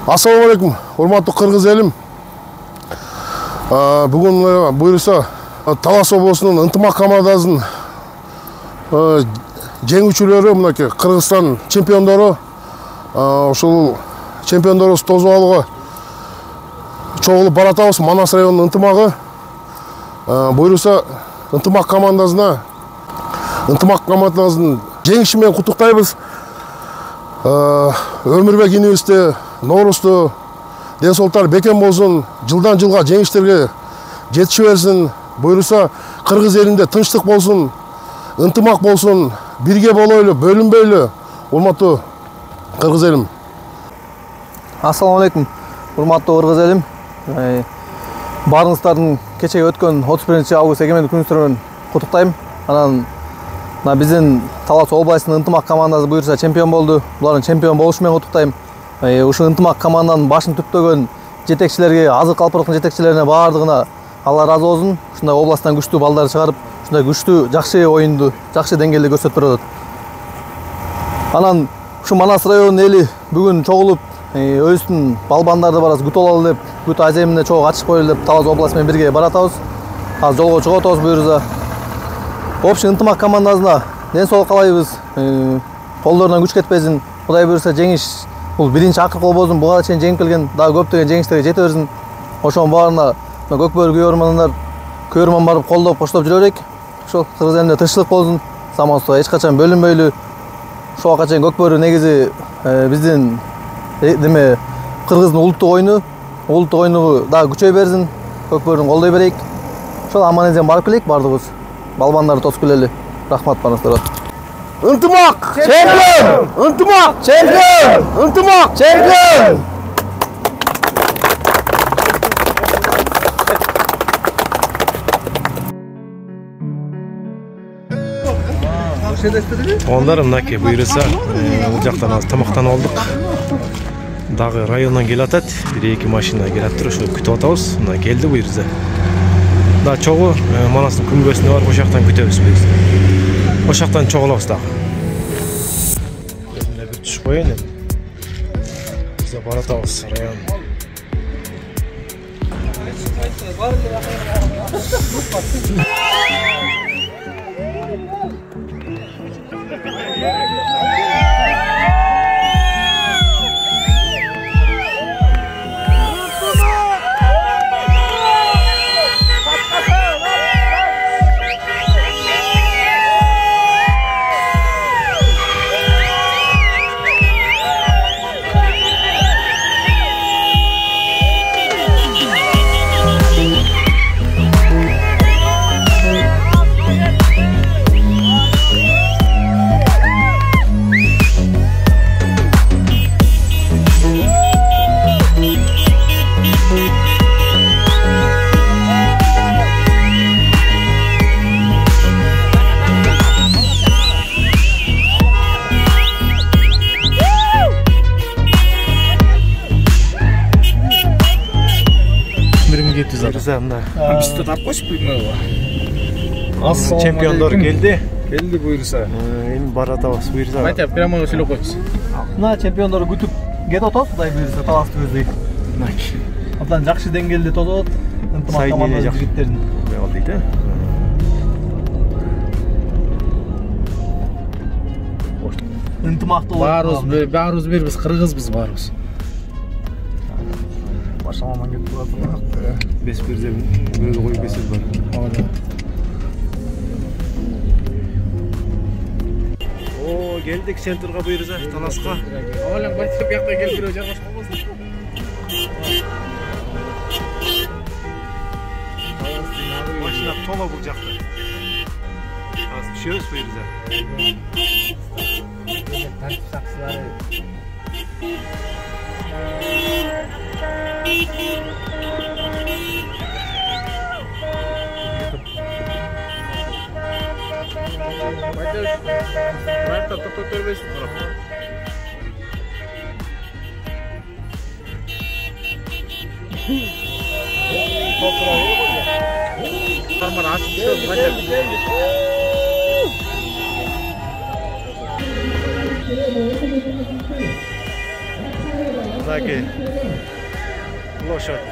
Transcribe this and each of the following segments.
Assalamu алейкум, урматтуу кыргыз элим. Бүгүн буюрса Талас облусунун ынтымак командасынын жеңүүчүлөрү мынакей Кыргызстан чемпиондору ушул чемпиондорубуз тосуп алууга чогулуп баратабыз. Манас районунун ынтымагы буюрса ынтымак командасынын жеңиши менен куттуктайбыз. Өмүрбек инибизди, Ноорузду ден соолуктары бекем болсун, жылдан жылга жеңиштерге жетиши берсин. Буюрса кыргыз элинде тынчтык болсун, ынтымак болсун, бирге болойлу, бөлүнбөйлү. Урматтуу кыргыз элим. Ассаламу алейкум, урматтуу кыргыз элим. Баарыңыздардын кечеги өткөн 31-август эгемендик күнүңүздөр менен куттуктайм. Анан биздин Талас областынын ынтымак командасы буюрса чемпион болду. Булардын чемпион болушу менен куттуктайм. Ушул ынтымак команданын башын түптөгөн жетекчилерге, азык алпырыктын жетекчилерине баардыгына Алла разы болсун. Ушундай областтан күчтүү балдар чыгарып, ушундай күчтүү, жакшы оюнду, жакшы деңгээлде көрсөтүп турат. Анан ушу Манас районунун эли бүгүн чогулуп, өзүбүздүн балбандарды барасы күтүп алалы деп, күт аземине чогуу ачык коелу деп Талас областы менен бирге баратабыз. Азыр жолго чыгып атабыз буюрса. Общий ынтымак командасына ден соолук каалайбыз. Колдорунан күч кетпесин. Кудай буюрса жеңиш бул биринчи акыркы болбосун. Буга чейин жеңип келген дагы көптөгөн жеңиштерге жете берсин. Ошонун баарына көкбөрү көрөрман барып колдоп, коштоп жүрө берейик. Ошол кыргыз элинде тынччылык болсун. Самонсто эч качан бөлүнбөйлү. Ошого чейин көкбөрү негизи биздин кыргыздын улуттук оюну дагы күчөй берсин. Көкбөрүн колдой берейик. Ошол аман-эсен барып келейик бардыгыбыз. Балбандарды тосуп келели. Рахмат барыңыздарга. Ынтымак чемпион! Ынтымак чемпион! Ынтымак чемпион! Ондар мынакей буюрса, бул жактан азыр тамактанып алдык. Дагы райондан келатат, 1-2 машина келатыр, ошо күтүп атабыз. Мына келди буюрса. Да чогуу Манастын күнгөсүнө барып ошол жактан күтөбүз биз. Ошол жактан чогулабыз дагы. Өзүнө бир түшүп коеюн эми. Биз баратабыз район. Bizde tartış bilmiyor. Чемпиондор келди. Келди буюрса. Эми баратабыз буюрса. Айтып, прямо ошол койчу. Мына чемпиондорду күтүп кетип атабыз, Кудай буюрса Таласты көздөй. Абдан жакшы деңгээлде тосот. Ынтымак команда жигиттерин. Ал дейт, Ынтымактуу баарыбыз биз кыргызбыз баарыбыз. Башаман кетип атат. Бес бирден бирөө коюп бесел бар. Келдик центрга буюрса, Таласка. Алаң байтып бияққа келип бирөө жагыш болбосун. Машина толо бул жакта. Азыр түшөбүз буюрса. Тартип сакчылары. Baytar to'xtab bermaysiz. Farmar açıp düşüyoruz. Мынакей лошадь.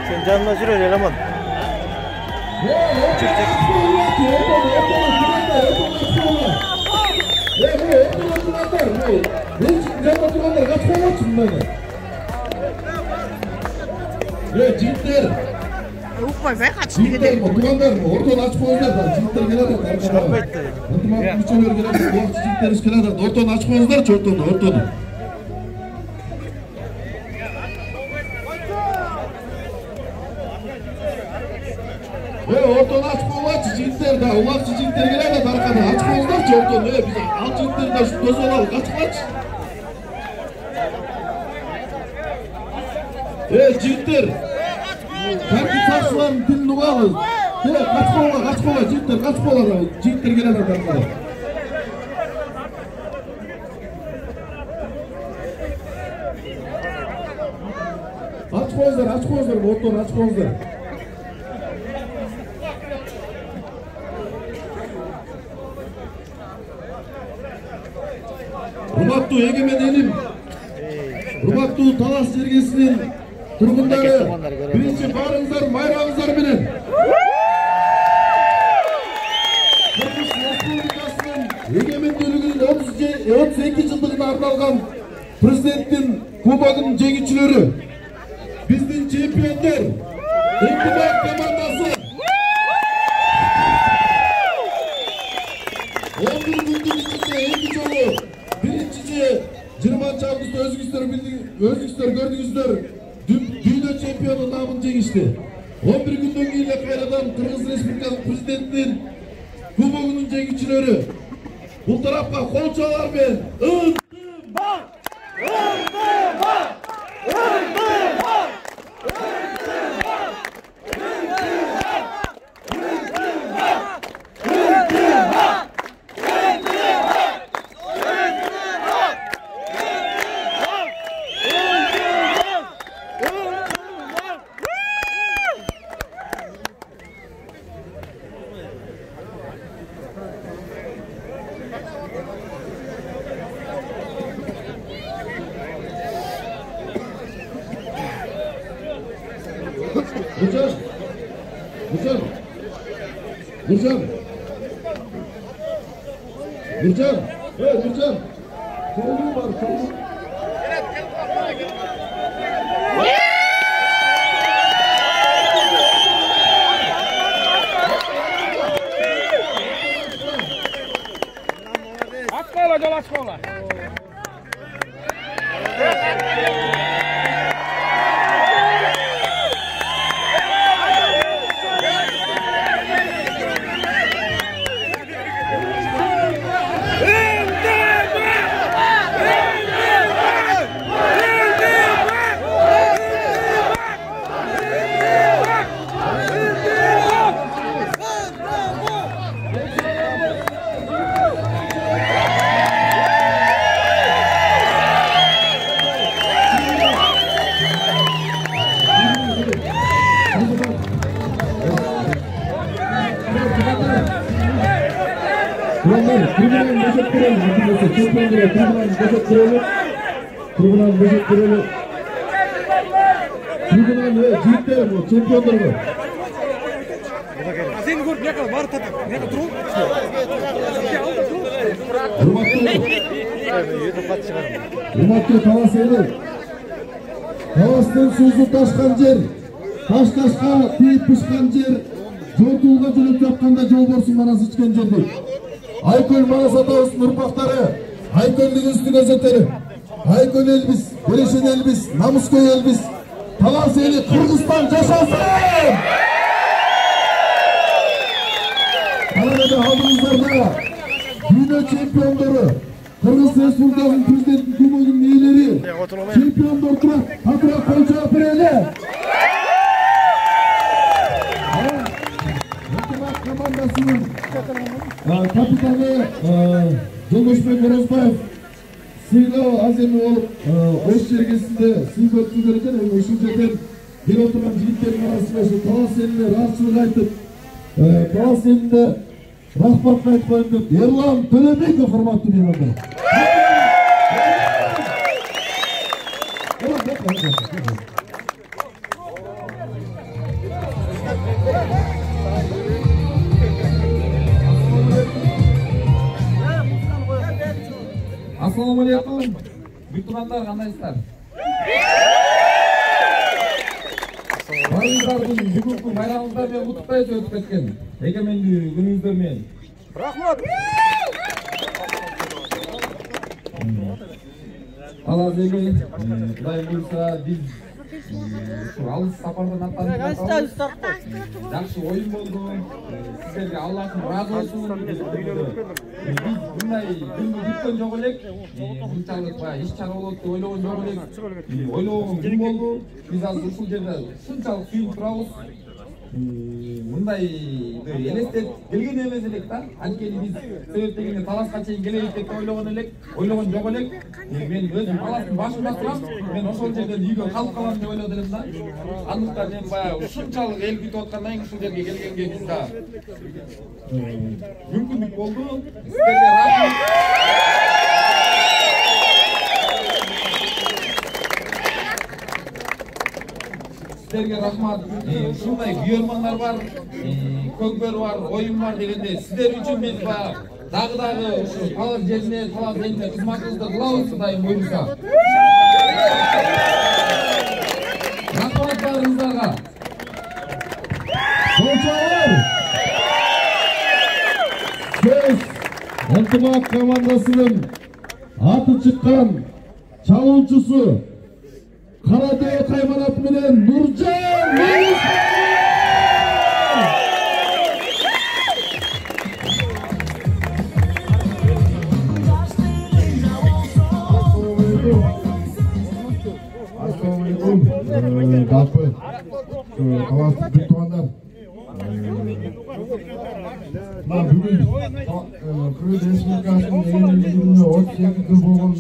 Sen canına sürüyor eleman. Жігіттер, Укпайбай катышып жігіттер, кетет. отырғандар, ортаны ашып қойыңыздар, жігіттер келеді, ынтымақ мүшелері келеді, уақытшы жігіттеріңіз келеді, ортаны ашып қойыңыздаршы, ортаны. Ортаны ашып қойыңыздаршы, жігіттер, уақытшы жігіттер келеді, тарқады, ашып қойыңыздаршы, ортаны, біз ал жігіттерді көз алалық, ашып қойыңыздаршы. Жігіттер, тәртіп сақшыларының тілін ұғамыз. Қашып қолға, жігіттер, қашып қолға, жігіттер келеді тарқады. Açık ортаны açık қойыңыздар. Урматтуу егемен элим, урматтуу Талас жергесинин тургундары, биринчи баарыңыздар майраңыздар менен Кыргыз Республикасынын эгемендүүлүгүнүн 32 жылдыгына арналган президенттин кубогунун жеңүүчүлөрү, биздин чемпиондор, ынтымак командасы 11 күндүн ичинде эки жолу биринчиси 20 августта өзүңүздөр көрдүңүздөр дүйнө чемпиону намын жеңишти. 11 күндөн кийин эле кайрадан Кыргыз Республикасынын президентинин кубогунун жеңүүчүлөрү бул тарапка кол чабуулар менен ынтымак! Nurcan, çoğunluğu var, çoğunluğu. Açma. Tribunal ve jigitler bu çempiyonlar var. Seni görüp ne kadar var tabii. Ne kadar dur. Hurmatlı Talas eli. Talas'tan sözü taşkan yer. Taşka teyip pişkan yer. Жортуулга жүрүп жатканда жол борсун манас ичкен жердик. Айкөл манас атабыздын урпактары, айкөлдүн үстүнө жетери. Айкөл элбиз, берешен элбиз, намыскөй элбиз. Талас эли Кыргызстан жашасын! Талаада алдыңыздарда дүйнө чемпиондору, Кыргыз Республикасынын президенттин кубогунун ээлери, чемпиондор турат, катыра койчоп берели. Командасының капитаны Жолдошбек Орозбаев сыйлау аземі болып, Ош жергесінде сыйлау өткізген екен, ушул жерден келіп отырған жігіттердің арасында ошо талас элине ыраазычылык айтып, талас элинде рахмат айтып коеюн деп Ерлан Төлөбеков урматтуу меймандар. Assalomu alaykum. Buyurturanlar qandaysizlar? Barыңыздардын бүгүнкү bayramыңыздар менен куттуктайбыз өтүп кеткен. Эгемендүү күнүңүздөр менен. Рахмат. Талас эли, Кудай буйруса биз ушу алыс сапардан аттанып жакшы оюн болду. Сиздерге Аллахым ыраазы болсун. Биз мындай күндү күткөн жок элек. Мынчалык баягы иш чара болот деп ойлогон жок элек. Ойлогон күн болду. Биз азыр ушул жерде шунчалык сүйүнүп турабыз. Мындай элестеп келген эмес элек да. Анткени биз себеп дегенде таласка чейин келебиз деп ойлогон жок элек. Мен өзүм таластын башында турам. Мен ошол жерден үйгө калып калам деп ойлодум элем да. Андыктан мен баягы ушунчалык эл күтүп аткандан кийин ушул жерге келгенге биз да мүмкүндүк болду. Сиздерге рахмат. Сиздерге рахмат. Ушундай күйөрмандар бар, көкбөр бар, оюн бар дегенде сиздер үчүн биз дагы ушу талас жерине, талас элине кызматыбызды кылабыз, Кудайым буйруса. Рахмат барыңыздарга. Солчалар! Сөз ынтымак командасынын аты чыккан чалуучусу Карадей Кайманат менен Нуржан Мелисов! Жалпы таластык бүйртугандар бүгүн Кыргыз Республикасынын эгемендүүлүгүнө 32 жыл болгон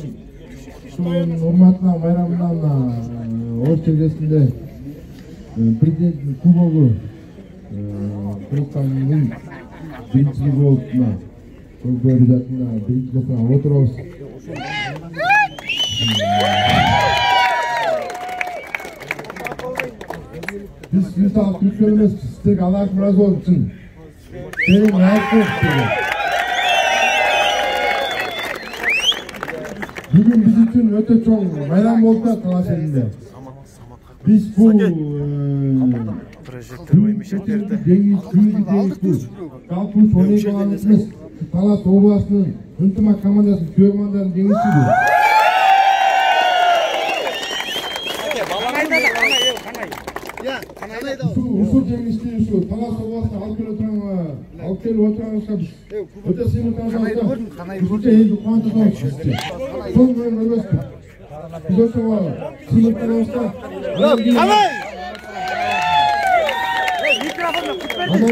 ушунун урматына байрамынан Ош чегесинде президенттин кубогу Кыргызстандын биринчилиги болуп көкбөрү жакында биринчи кылсына отурабыз. Biz sağlık Türklerimiz sizde Allah razı olsun. Benim razı Bugün biz için öte çok bayram oldu da Talas elinde. Biz bu Kalpus Oneygalanımız Talas Oblası'nın ынтымак командасının köymanların dengisidir. Usul jengişti usul. Talas Oblası'na alıp kelip oturağımızda öte sıyımı tanışağımızda usulca eldi kuantıdağımız sizce. Son bölüm ölmezdi. Biz o sonra sıyımı tanışağımızda adam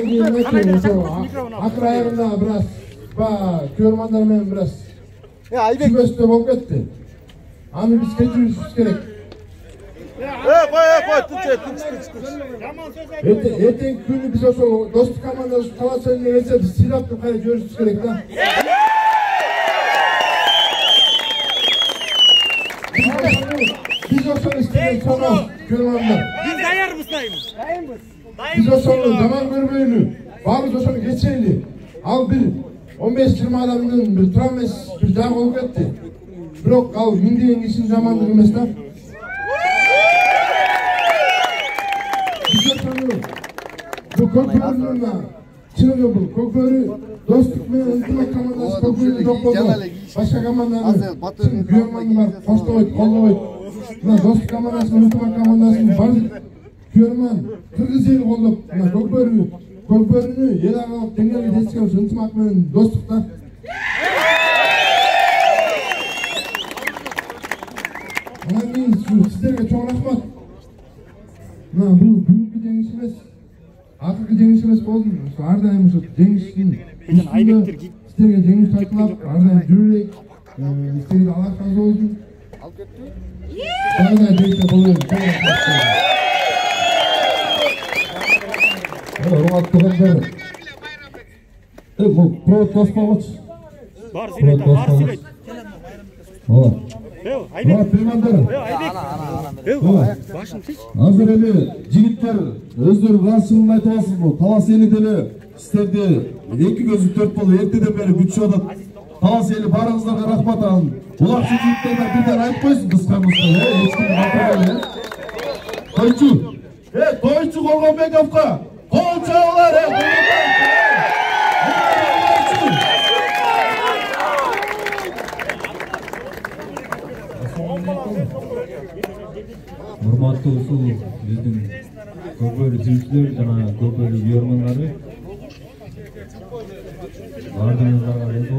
giyin etmiyor. Akır ayarında biraz körmanlarмен biraz sübeste bolup ketти. Аны биз кечиришибиz керек. Эртең күнү биз ошол достук командасы Талас элине келсе биз сыйлап туруп кайра жиберишибиз керек да. Биз ошону иштеген сонос көрмандар. Biz dayanırız dayımız. Биз ошону жаман көрбөйлү, баарыбыз ошону кечели. Ал бир 15-20 адамдын бир тура эмес бир жагы болуп кетти. Бирок ал миңдеген кишинин жамандыгы эмес да. Bu kökbörünün çınıgı bu. Kökbörü dostluk ve ынтымак командасы kökbörü yok oldu. Başka komandanın güvenmanı var. Koşta oydu, kolla oydu. Dostluk komandasının, ынтымак komandasının bazı güvenman Kırgız eli kollup kökbörünü yer ağalıp dengeli destekemiz ынтымак ve dostlukta. Ona keyin sizlerge çok rahmat. Bu bugünkü dengişimiz akırkı жеңишибиз болду. Ар дайым ушу жеңиштин үстүндө сиздерге жеңиш тартылап, ар дайым жүрөйүк. Сиздерге Аллах разы болсун. Алып кетти. Дайыма дейте болот. урматтуу туугандар. Бул провод баспагыч. Бар сөйлейді, бар сөйлейді. Урматтуу туугандар. Азыр эле жигиттер өздөрү ырашчылыгын айтып атасызбы? Талас эли деле сиздерди эки көзү төрт болуп эртеден бери күтүшүп атат. Талас эли барыңыздарга рахмат. Улакчы жигиттерге бирден айтып койсун кыска-кыска, эч ким батырбайлы. Тойчу. Тойчу Колгонбековго кол чабыңдар. Урматтуу ушул биздин көпөр изүүчүлөр жана көпөр үйөрманлары баардыгыңыздарга риза.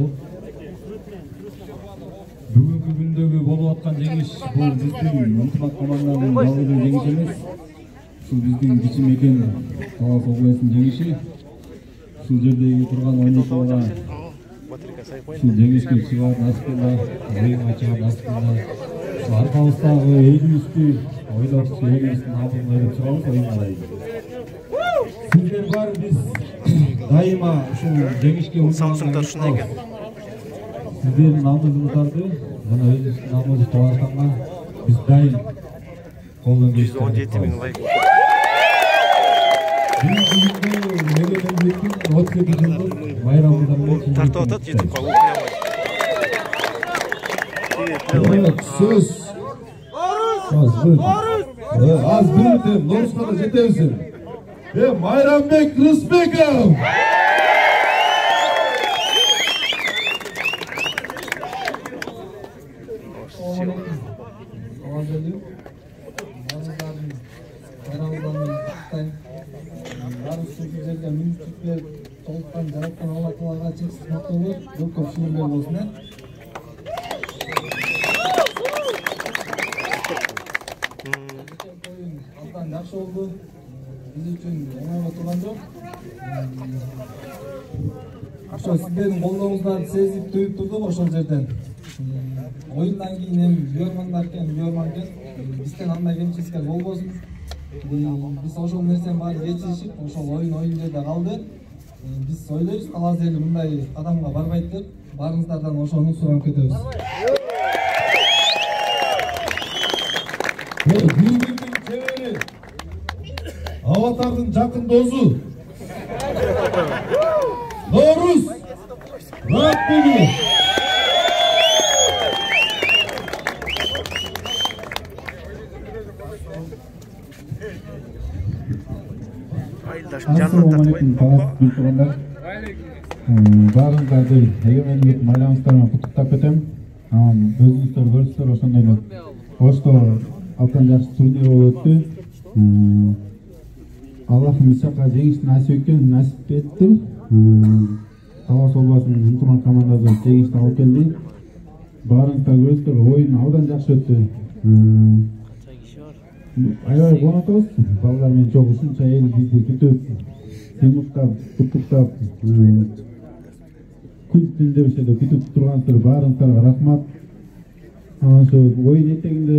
Бүгүнкү күндөгү болуп аткан жеңиш бул биздин ынтымак команданын жалгыз жеңиши эмес. Ушул биздин кичи мекен Талас областынын жеңиши. Ушул жердеги турган ойночуларга ушул жеңишке чыгаар насыбында, оюнга чыгаар насыбында аркабыздагы элибизди ойлоп элибиздин алдын ойлоп чыгабыз оюнга. Сиздер бар биз дайыма ушул жеңишке Самсуңдар ушундай экен. Сиздердин намысыңыздарды жана өзүбүздүн намысыбызды табатканга биз дайым колдон келишибизди 117.000 лайк. Тартып атат YouTube'га. Söz. Az bir Norska'da жетебиз. Майрамбек Рысбеков. Толыққан жаратқан Алла Тағалаға шексіз мақтаулар, көп шүкірлер болсын. Ойын алдан жақсы болды. Біз үшін оңайға тұрған жоқ. Ошо сіздердің қолдауыңыздарды сезіп түйіп тұрдық ошол жерден. Ойындан кейін эми үйөрмандар экен, бизден андай кемчиликтер болбосун. Биз ошол нерсени баары кечиришип, ошол ойын жерде калды. Biz söyleriz, Talaz eli bunday adamga barbayt deb, barыңızдардан ошону сурап кетебиз. Бүгүнкү чебери Аватардын жакын досу Норус Рапбугу. Баарыңыздарды эгемендүүлүк майрамыңыздар менен куттуктап кетем. Өзүңүздөр көрүпсүздөр, ошондой эле Ошто абдан жакшы турнир болуп өттү. Аллахым биз жака жеңишти насип этти. Талас областынын ынтымак командасы жеңишти алып келди. Баарыңыздар көрүпсүздөр, оюн абдан жакшы өттү. Аябай кубанып атабыз. Балдар менен чогуу ушунча эл бизди күтүп, сыймыктап, куттуктап, күн түн дебешеде күтүп тургансыздар, баарыңыздарга рахмат. Ошо оюн этегинде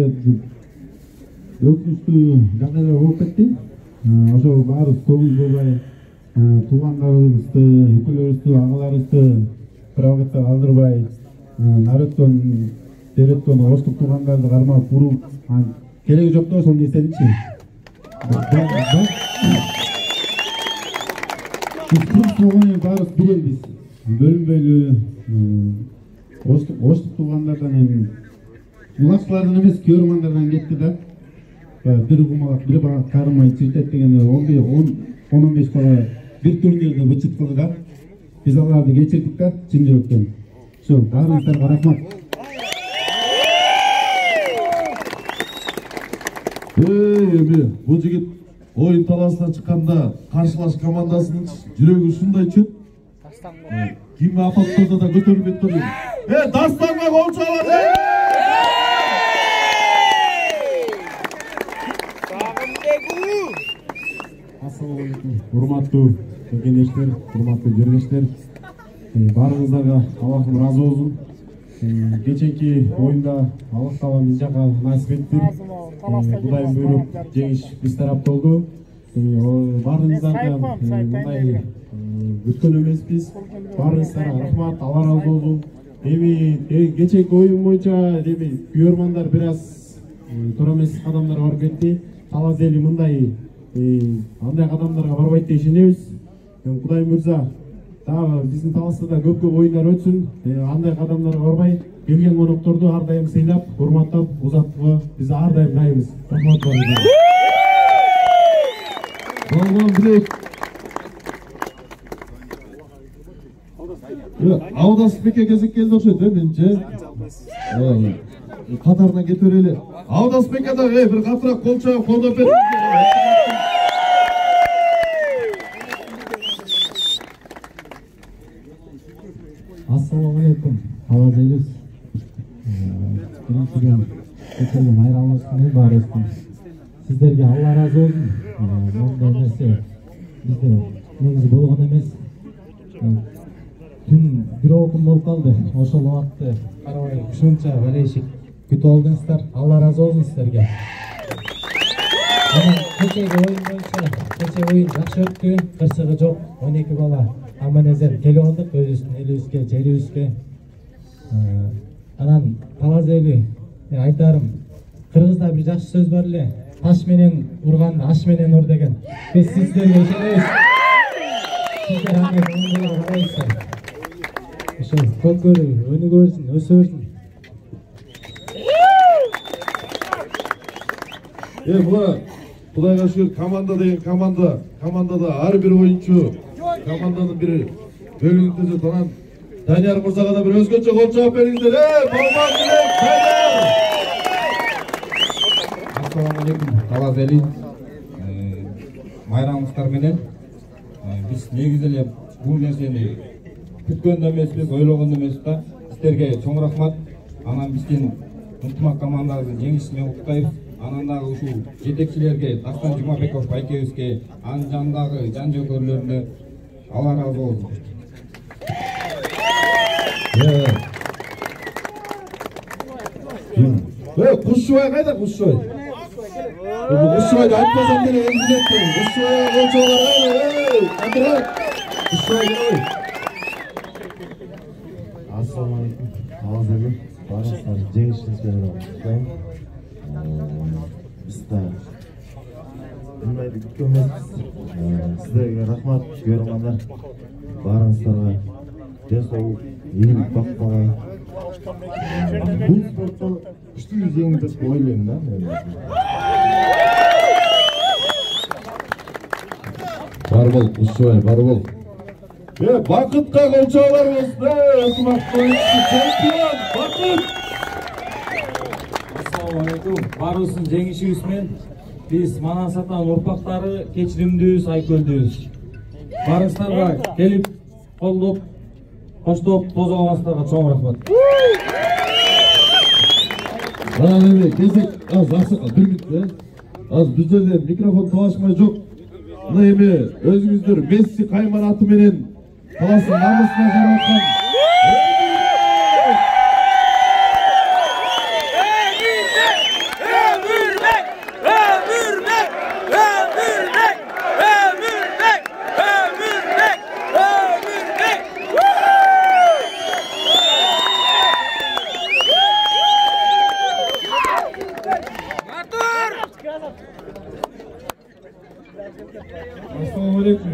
өкүнүчтүү жагдайлар болуп кетти. Ошо баарыбыз көңүл бурбай, туугандарыбызды, үкөлөрүбүздү, агаларыбызды бир абакта калтырбай, нарөттөн, дереttен оштук туугандарды кармап уруп, кереги жок да ошону эстедикчи. Баарыбыз бирелбиз. Бөлүнбөйлүү оштук туугандардан эми улакчылардан эмес, көрөрмандардан кетти да. Бир кумалак, бир багат кармай чиртет дегенде 10-15 бала бир турнирде бычыт кылды да. Биз аларды кечирдик да, чын жүрөктөн. Ошо баарыңыздарга рахмат. Эми бул жигит оюн таласына чыкканда каршылаш командасынын жүрөгү ушундай чөп. Ким апаттырда да көтөрүп кетти. Дастанга кол чалат. Ассалаумалейкум. Урматтуу кеңештер, урматтуу жерлештер. Баарыңыздарга Аллахым разы болсун. Кеченки оюнда Аллах Таала биз жака насип этти. Кудайым буйруп жеңиш биз тарапта болду. Баарыңыздардан мындай күткөн эмеспиз. Баарыңыздарга рахмат, Алла разы болсун. Кечээки оюн боюнча күйөрмандар бир аз туура эмес кадамдарга барып кетти. Талас эли мындай андай кадамдарга барбайт деп ишенебиз. Кудай мырза дагы биздин Таласта да көп оюндар өтсүн. Андай кадамдарга барбай келген конокторду ар дайым сыйлап, урматтап, узатууга биз ар дайым дайымбыз. Рахмат баарыңыздарга. Аудасбекке кезек келди окшойт, менимче. Катарынан кете берели. Аудасбекке да бир катыраак кол чабып колдоп бериңиз. Ассаламу алейкум. Талас элибиз. Биринчиден кечеги майрамыбыздын баарыбыздын сиздерге Алла разы болсун. Мондай нерсе бизде негизи болгон эмес. Түн бир окум болуп калды. Ошол убакытты карабай ушунча белешик күтүп алдыңыздар. Алла разы болсун сиздерге. Кечеги оюн боюнча кече оюн жакшы өттү. Кырсыгы жок. 12 бала аман-эсен келип алдык өзүбүздүн элибизге, жерибизге. Анан Талас эли айтарым, кыргызда бир жакшы сөз бар эле. Таш менен урган, аш менен ур деген. Биз сиздерге ишенебиз. Сиздер аны оңдоого карайсыздар. Ошо көккөрү өнүгө берсин, өсө берсин. Була Кудайга шүгүр команда деген командада ар бир оюнчу команданын бир бөлүгүн түзөт. Анан Данияр мырзага да бир өзгөчө кол чабып бериңиздер. Балбан менен Данияр. Ассаламу алейкум, Талас эли. Майрамыңыздар менен биз негизи эле бул нерсени күткөн да эмеспиз, ойлогон да эмеспиз да. Сиздерге чоң рахмат. Анан биздин ынтымак командабыздын жеңишине уктайбыз. Анан дагы ушул жетекчилерге, Дастан Жумабеков байкебизге, анын жанындагы жан жөкөрлөрүнө Алла разы болсун. Кушубай кайда, Кушубай? Кушубайды айтпасам деле эмзилеттим. Кушубайга кол чабыңдар. Кушубай келбей. Ассаламу алейкум. Талас эли. Баарыңыздар жеңишиңиз менен куттуктайм. Биз да мындайды күткөн эмеспиз. Сиздерге рахмат, күйөрмандар. Баарыңыздарга ден соолук, ийгилик, бак бага. Бул спортто күчтүү жеңилди деп ойлойм да мен. Бар бол, Кушубай, бар бол. Бакытка кол чабуулар болсун. Ынтымактуу чемпион Бакыт. Ассаламу алейкум. Баарыбыздын жеңишибиз менен биз Манас атанын урпактары кечиримдүүбүз, айкөлдүүбүз. Баарыңыздарга келип, колдоп, коштоп, тозгонуңуздарга чоң рахмат. Анан эми кезек аз аксакал бир мүнөт. Az бул жерде микрофон талашмай жок. Мына эми өзүңүздөр Месси Кайман аты менен Таластын намысына жараткан Assalamu alaikum.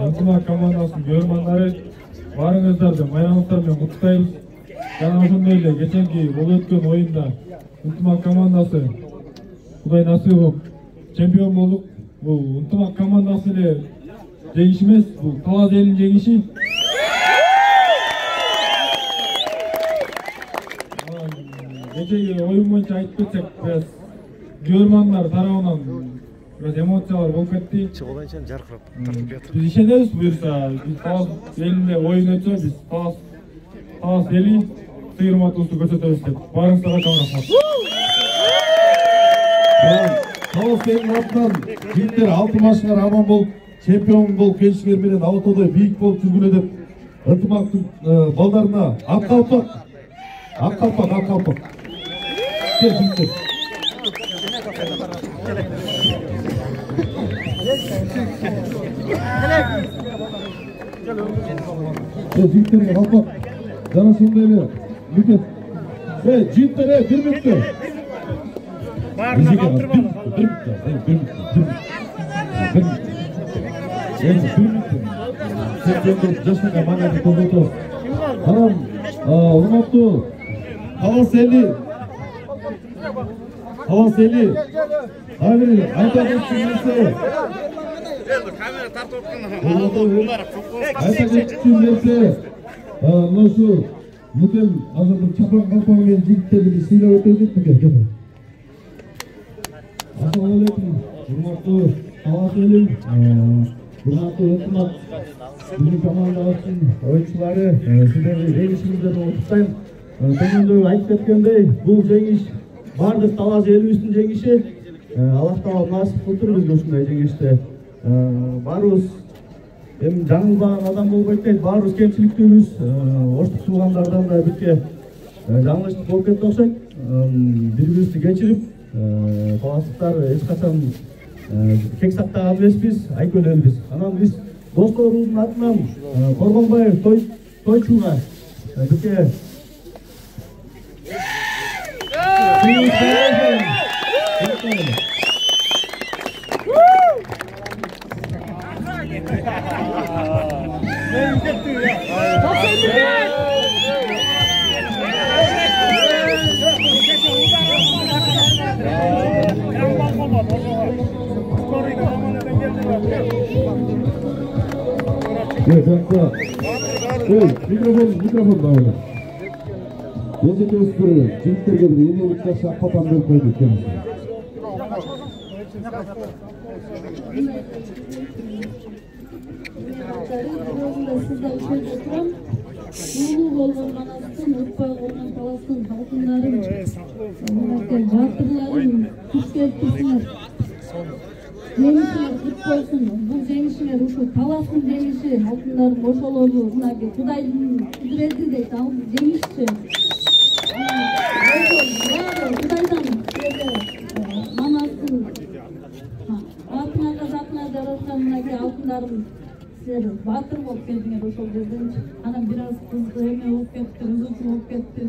Ынтымак командасынын күйөрмандары, баарыңыздарды майрамыңыздар менен куттуктайбыз. Жана ошондой эле кечээки болуп өткөн оюнда ынтымак командасы Кудай насып болуп чемпион болдук. Бул ынтымак командасы эле жеңиш эмес, бул Талас элинин жеңиши. Кечээки оюн боюнча айтып кетсек, күйөрмандар тарабынан biraz emosiyalar болуп кетти. Чыгылганча жаркырап тартып жатыр. Биз ишенебиз, буюрса биз Талас элинде оюн өтсө, биз Талас эли сыйырматуусу көрсөтөбүз деп. Баарыңыздарга чоң рахмат. Талас элинин атынан жигиттер алтын машиналар аман болуп, чемпион болуп келишиңер менен Алатоодой бийик болуп жүргүлө деп ынтымактын балдарына ак калпак. Кел жигиттер. Жігіттерге қалпақ. Жарасымды елі. Мүкет. Жігіттер, бір мүтті. Бәрін қалтыр бала. Жашынға маңайды көзді. Анам, ұлмақты. Қалас елі. Қалас елі. Әбір, айта кетсіңесі. Камера тартып отқан. Айта кетсіңесі. Ношу, мүтем, азырдың чапан қалпағымен жігіттерді сыйлап өтеді мүке. Ассалаумағалейкум. Құрметті Қалас елі. Құрметті ынтымақ. Біздің команда үшін ойыншылары, сіздерді жеңісіңіздерді құттықтаймын. Төменде айтып кеткендей, бұл жеңіс бардық Талас еліміздің жеңісі. Аллах Тағала насip қылсын бізге осындай жеңісті. Барымыз жаңылбаған адам болбайды дейді. Барымыз кемшіліктеміз. Орыстық туғандардан да бізге жаңылыштық болып кетті ұқсайды. Бір-бірімізді кешіріп, таластықтар ешқашан кек сақтаған емеспіз, айкөл елбіз. Анан біз досторудың атынан Қорғанбаев тойшуға бізге Микрофон давай. Ежете өз бір жігіттерге бір енелікті шақпатан беріп қойды екеніміз. Улуу болгон Манастын, ұрпақ болған Таластын халқындарын, батырларын күш келіп тұрсыңар. Жеңишиңер құт болсын. Бұл жеңишиңер ушу Таластын жеңиши, халқындарын ошолору, мынаки Кудайдын кудурети дейт, ал жеңишчи. Кудайдан Манастын атына затына жараткан мынаки алтындарын сіздер батыр болып келдіңер ошол жерден. Анан бир аз кызды эме болуп кетти, ызычуу болуп кетти.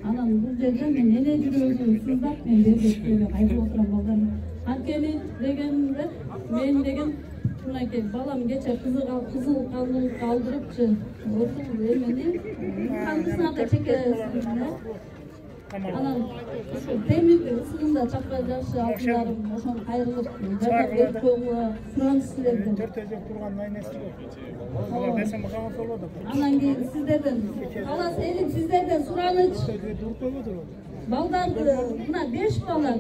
Анан бул жерден мен эне жүрөгү сыздап мен бербекке кайрылып отурам балдар. Анткени дегенде мен деген мынакей балам кече кызыл калдырыпчы. Ошол эмени кандысына чекесине. Анан ушул темирди ысыгында чапкан жакшы алтындарым ошону кайрылып жардам берип коюуга сураныс силерден. Төртөжөк турган майнеси бар. Алар десем калган болду. Анан кийин сиздерден Талас элим сиздерден сураныч. Балдарды мына 5 бала,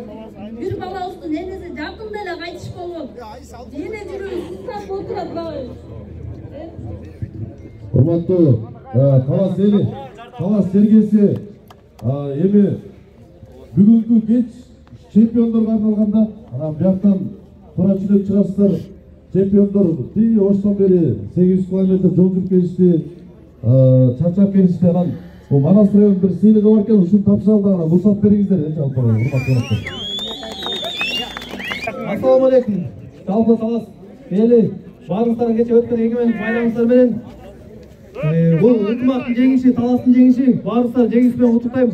бир балабыздын энеси жакында эле кайтыш болгон. Эне жүрөгү сыздап отурат багы. Урматтуу Талас эли, Талас сергеси эми бүгүнкү кеч чемпиондорго арналганда анан бияктан туура түшүнүп чыгасыздар. Чемпиондор оштон бери 800 километр жол жүрүп келишти, чарчап келишти. Анан Манас районунун бир сыйлыгы бар экен, ушуну тапшыралды. Анан уруксат бериңиздер, жалпы урматтуу коноктор. Ассаламу алейкум. Жалпы Талас эли баарыңыздарга кече өткөн эгемендик байрамыңыздар менен бул ынтымактын жеңиши, Таластын жеңиши, баарыңыздар жеңиш менен куттуктайм.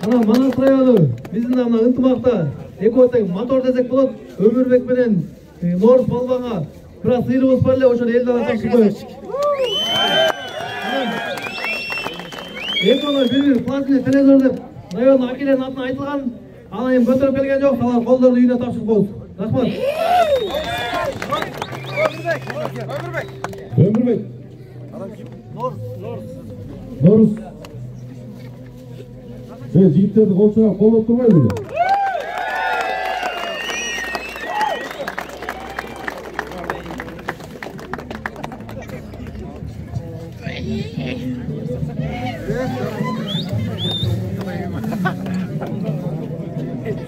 Анан Манас району биздин мына ынтымакта экөө тең мотор десек болот. Өмүрбек менен Норус балбанга бир аз сыйлыгыбыз бар эле, ошону элден тапшырып коебуз. Экөөлөр бир-бир платный телевизор деп райондун акилердин атынан айтылган. Анан эми көтөрүп келген жок, алар колдорду үйүнө тапшырып коебуз. Рахмат. Өмүрбек. Норус. Жигиттерди кол чыгап колдоп турбайбы?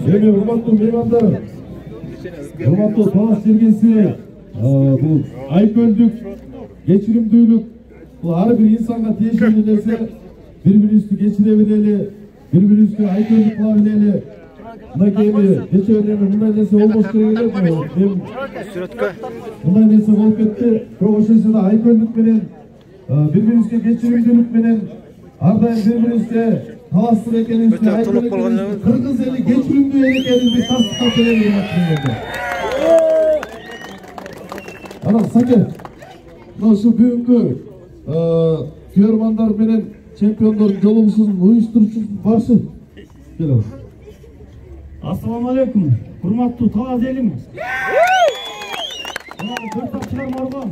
Эми урматтуу меймандар, урматтуу Талас сергеси, бул айкөлдүк, кечиримдүүлүк, бул ар бир инсанга тиешелүү нерсе. Бири-бирибизди кечире билели, бири-бирибизге айкөлдүк кыла билели. мынакей кечээ мындай нерсе болбош керек эле. Сүрөткө мындай нерсе болуп кетти. Бирок ошондо да айкөндүк менен бири-бирибизге кечиримдүүлүк менен ар дайым бири-бирибизге талаштыр экенибизди айтып кыргыз эли кечиримдүү эл экенин биз тастыктап берели. Анан Саке, ошо бүгүнкү күйөрмандар менен чемпиондордун жолугушуунун уюштуруучусунун башы келе. Assalamu alaikum, hurmatlı Talaz elim. Dört çıkarmarga.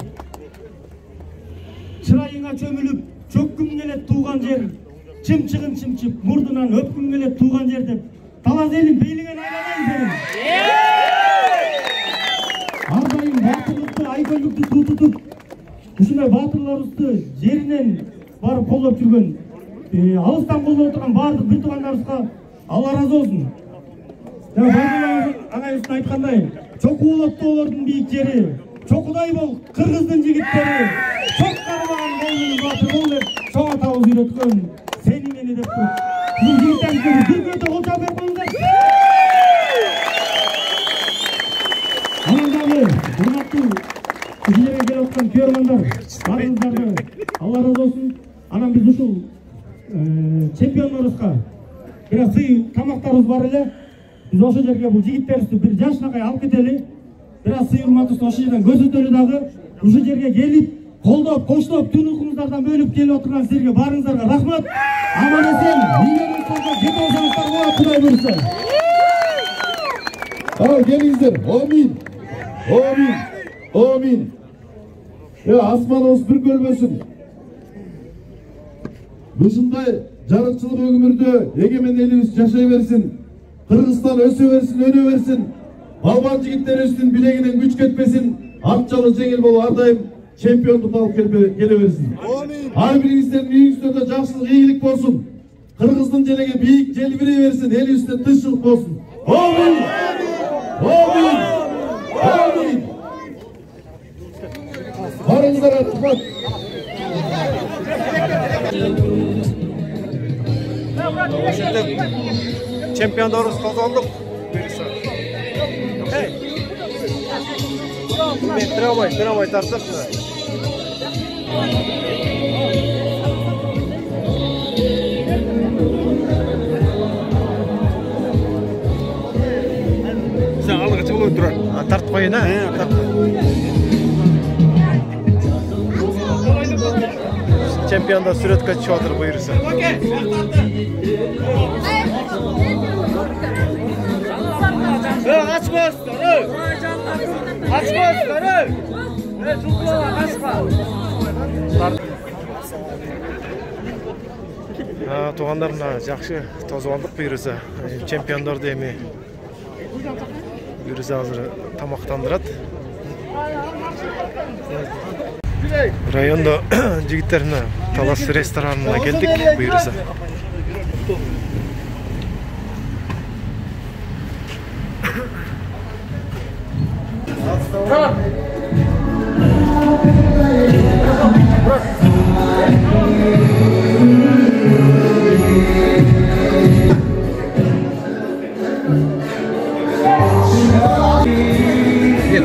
Çırayına çömülüp, çökküm gelet tuğan yer. Çımçığın çımçıp, murdunan öpküm gelet tuğan yer dep. Talaz elim, beylingen aylanayım benim. Ardayım batırlıkты, aykönlükті tututup, ушундай батырларыбызды жеринен барып колдоп жүргөн, алыстан колдоп отурган баардык бир туугандарыбызга Алла разы болсун. Аңайыбыздын айткандай, чокулоттоолордун бийик жери, чокудай бол кыргыздын жигиттери, чок кармаган колунун батыр бол деп чоң атабыз үйрөткөн сени мени деп туруп. Бул жигиттерге дүргөтө кол чап берип коюңдар. Анан дагы урматтуу кишилерге келип аткан күйөрмандар, баарыңыздарга Алла разы болсун. Анан биз ушул чемпиондорубузга бир сый тамактарыбыз бар эле. Biz ошо жерге бул жигиттерибизди бир жашынакай алып кетели. Бир аз сый урматтуулукту ошо жерден көрсөтөлү дагы. Ушул жерге келип, колдоп, коштоп, түн уйкуңуздардан бөлүп келип отурган силерге баарыңыздарга рахмат. Аман эсен, ийгиликтерге жете алсаңыздар болот, Кудай буйрса. Келиңиздер. Амин. Амин. Амин. Асманыбыз бир көлбөсүн. Ушундай жарыкчылык өңүрдө эгемен элибиз жашай берсин. Кыргызстан өсө берсин, өнө берсин. Балбан жигиттерибиздин билегинен күч кетпесин. Акчалы жеңил болуп ар дайым чемпиондук алып келе берсин. Ар бириңиздердин үйүңүздөрдө жакшылык, ийгилик болсун. Кыргыздын желеге бийик желбирей берсин, элибизде тынччылык болсун. Амин. Амин. Амин. Барыңыздар рахмат. Чемпиондорубуз козголдук. Мен трамвай тартып. Sen algы чыгып отур. Тартып коюн, Чемпиондор сүрөткө чыгып отур буйрса. Туугандар мына жакшы тозуп алдык буйрса. Чемпиондорду эми буйрса азыр тамактандырат. Райондо жигиттерине Талас ресторанына келдик буйрса.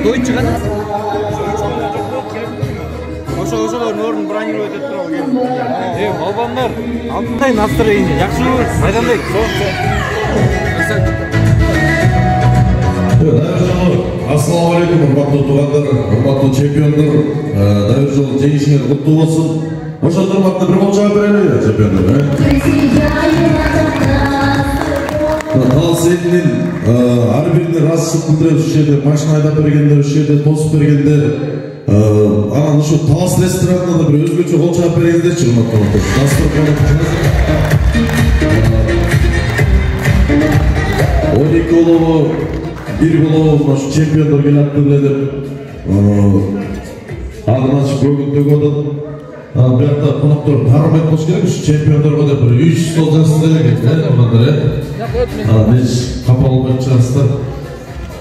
Той чыгат. Ошолордун ордун бронировать этип турабы келдим. Балбандар, кандай настроение? Жакшыбы? Айдандай. Ассаламу алейкум, урматтуу туугандар, урматтуу чемпиондор, дайыр жол жеңишиңер куттуу болсун. Ошол урматты бир кол жаап берели, чемпиондор. Талас элинин ар бирине ыраазычылык билдирип, ушул жерде машина айдап бергендер, ушул жерде тосуп бергендер, анан ушу Талас ресторанына да бир өзгөчө кол жаап бериңиздерчи, урматтуу туугандар. 12 болобу, 1 болобу, ушу чемпиондор келатты эле деп атын ачып көгүн төгүп атат. Бuyakta konaktör tarım etmesi gerek, şu çempiyonlarga da bir 3 stol jasın da gerek, tуугандар. Biz kapalı bakacağızda.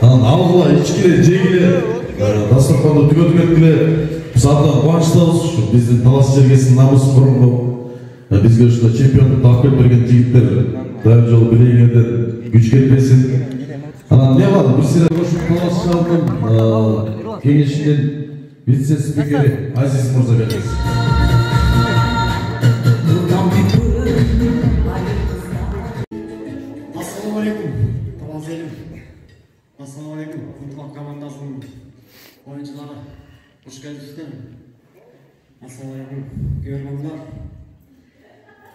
Algıla, içkile, jegile, dasturxonda tügötüp etkile. Biz abdan kuvançlıyız, bizdin Талас жергесинин намысын коргоп, бизге ушундай чемпиондукту алып келип берген жигиттер дайыр жолу билегиңерден güç ketmesin. Anam ne var? Bir sıra koşup Talasçılar'ın kengişinin vitse spikeri Aziz Murza veririz. Assalamualaikum, Talaz elim. Assalamualaikum, Kuntumak komandasının oyuncuları. Hoş geldinizler. Assalamualaikum, görmemler.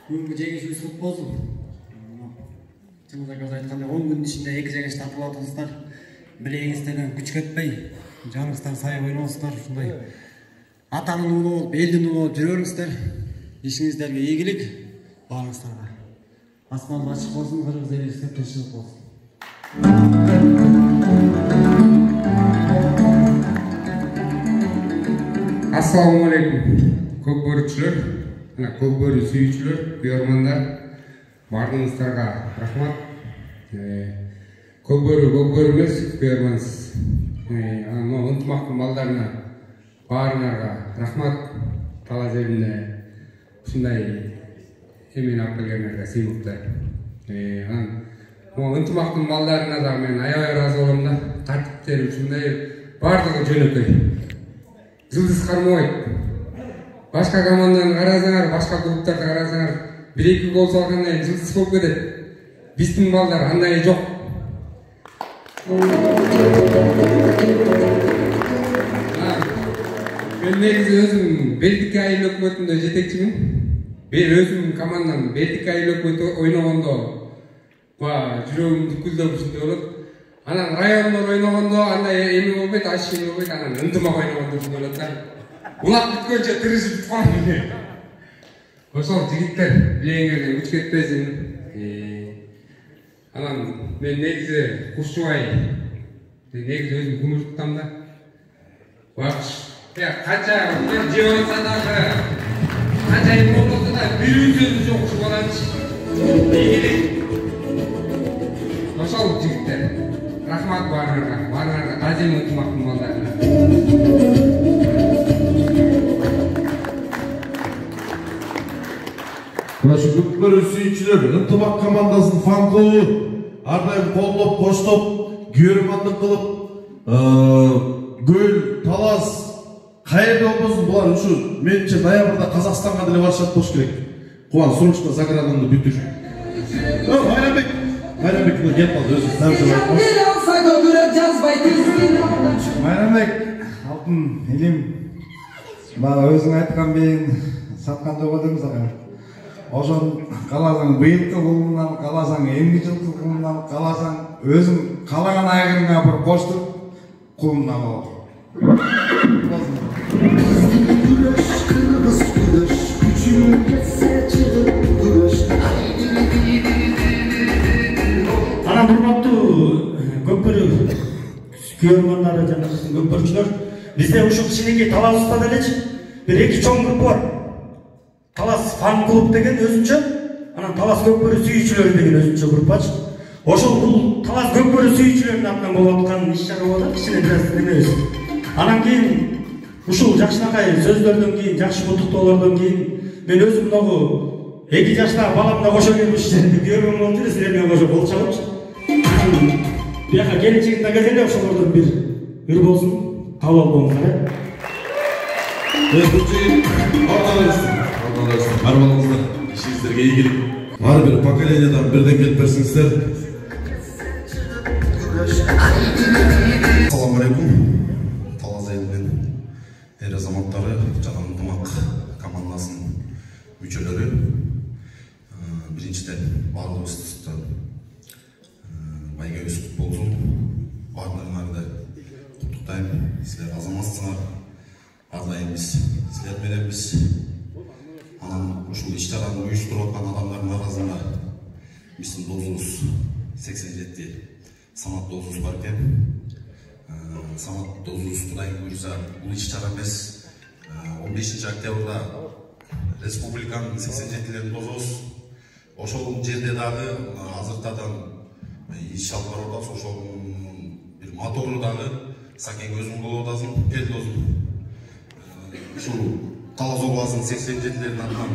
Bugünkü жеңиш сот болсын. Чынында көз айтканда 10 күндүн ичинде 2 жеңиш тартып атасыздар. Билегиңизден күч кетпей, жаныңыздан сай ойносуздар. Ушундай атанын уулу болуп, элдин уулу болуп жүрө бериңиздер. Ишиңиздерге ийгилик, баарыңыздарга. Асман ачык болсын, кыргыз эли тынччылык болсын. Assalamu alaikum. Көп көрүүчүлөр, көп көрүү сүйүүчүлөр, көрөрмандар, баарыңыздарга рахмат. Көп көрүү эмес, көрөрмансыз. Анан ынтымактын балдарына баарыңарга рахмат. Талас элине ушундай эмени алып келгениңерге сыймыктар. Анан ынтымактын балдарына да мен аябай ыраазы болом да. Тартиптери ушундай баардыгы жөнөкөй. Жылдыз кармабайт. Башка команданы карасаңар, башка клубтарды карасаңар, 1-2 гол салгандан кийин жылдыз болуп кетет. Биздин балдар андай жок. Мен негизи өзүм Белдик айыл өкмөтүндө жетекчимин. Мен өзүм команданын Белдик айыл өкмөтү ойногондо жүрөгүм дүкүлдөп ушундай болот. Анан райондор ойногондо андай эми болбойт, ашык болбойт, анан ынтымак ойногондо ушундай болот да. Улап бүткөнчө тырышып турам. Ошол жигиттер билеңерден күч кетпесин. Анан мен негизи Кушчубай, негизи өзүм күмүш туттам да. Канча жеп алса дагы, канча эми болсо да бирүү сөзү жок ушул баланчы. Ошол жигиттер. Рахмат баарыңарга, азем ынтымактын балдарына. Көп көрүү сүйүүчүлөр, ынтымак командасынын фан клубу ар дайым колдоп, коштоп, көрөрмандык кылып, Көл, Талас, кайерде болбосун булар ушу менимче ноябрда Казакстанга деле барышат болуш керек. Кубан срочно заграданы бүтүр. Майрамбек келип калды, өзү сабыр Майрамбек, алтын элим, бага өзүң айткан бейин саткан дободум сага. Ошон каласаң быйылкы кылымынан, каласаң эмки жылкы кылымынан, каласаң өзүң калаган айгырыңа бір коштуруп кылымдан бол. Анан урматтуу көп көрүү көрөрмандары жана көп көрүүчүлөр, бизде ушул кичинекей Таласыбызда делечи бир 2 чоң группа бар. Талас фан клуб деген өзүнчө, анан Талас көп көрүү сүйүүчүлөр деген өзүнчө группачы. Ошол бул Талас көп көрүү сүйүүчүлөрүнүн атынан болуп аткан иш-чара болот, кичине бир немебиз. Анан кийин ушул жакшынакай сөздөрдөн кийин, жакшы куттуктоолордон кийин мен өзүм могу 2 жаштагы баламда кошо келип иштерди көргөн болуп эле силерге кошо болчумчу. Бияка келечегинде келгенде ошолордон бир болсун, кабыл болуңуздар. Ар балыңыздар, ишиңиздерге ийгилик. Ар бир поколениядан бирден келип берсиңиздер. Assalamu alaikum. Талас элинин эр азаматтары жана ынтымак командасынын мүчөлөрү. Биринчиден баардыгыбызды байга өсүп болсун. Баардыгыңарды куттуктайм. Силер азаматсыңар. Ар дайым биз силер мененбиз. Анан ушул иш-чараны уюштуруп аткан адамдардын арасында биздин досубуз 87 санат досубуз бар экен. Санат досубуз Кудай буйруса бул иш-чара эмес 15 октябрда республиканын 87-лердин досубуз. Ошол жерде дагы азыртадан иш алып барып атабыз. Ошол бир мотору дагы Сакен өзүң болуп атасың, кел досум. Ушул Талас областынын 87-лердин атынан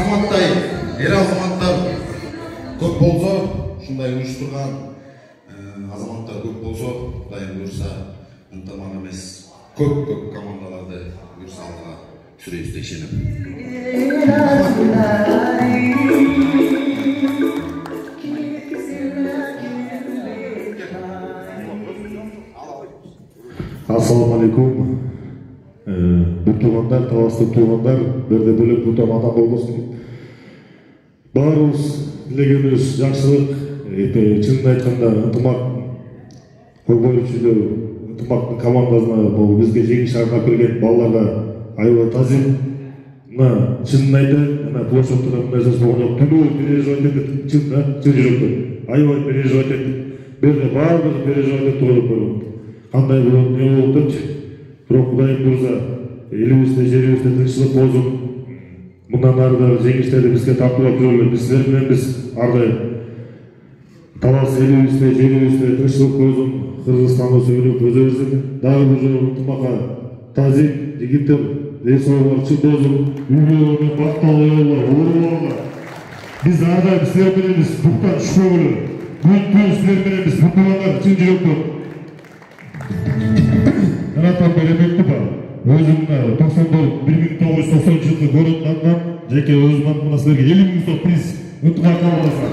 Саматтай эр азаматтар көп болсо, ушундай уюштурган азаматтар көп болсо, Кудайым буйрса, ынтымак эмес көп командаларды буйрса алга сүрөбүз деп ишенем. Ассаламу алейкум. Бұл туғандар, таласты туғандар, бірде бөлек бұлтан ата болмасын. Барымыз тілегеніміз жақсылық, шынын айтқанда ынтымақ көкбөрішілер, ынтымақтың командасына бұл бізге жеңіс арнап берген балаларға Айва Тазимна шынын айтты, площадьтарда мындай сөз болған жоқ. Түні переживать етті, шын жүрекпен. Айва переживать етті, берде барлығы переживать етті ойлап көріп. Қандай болады, не болды деп, бірақ Құдайым бұйырса, елімізде, жерімізде тыныштық болсын. Мұнан арыдағы жеңістерді бізге тартылып жүрелер. Біздермен біз ардайым. Талас елімізде, жерімізде тыныштық болсын. Қырғызстанда сөйлеп өзіміздің дағы бір жолы ынтымаққа тазим, жігіттер, денсаулығы шын болсын. Үйлерімен бақталы олар, олар. Біз ардайым сіздермен емес, бұқтан шүкірі. Бүгін сіздермен емес, бұқтығандар шын жүректер. Анатан Беребекті бар. Өзімді 1990 жылғы көрінғаннан жеке өзім атымына сіздерге 50 000 сот приз ынтымақ командасы.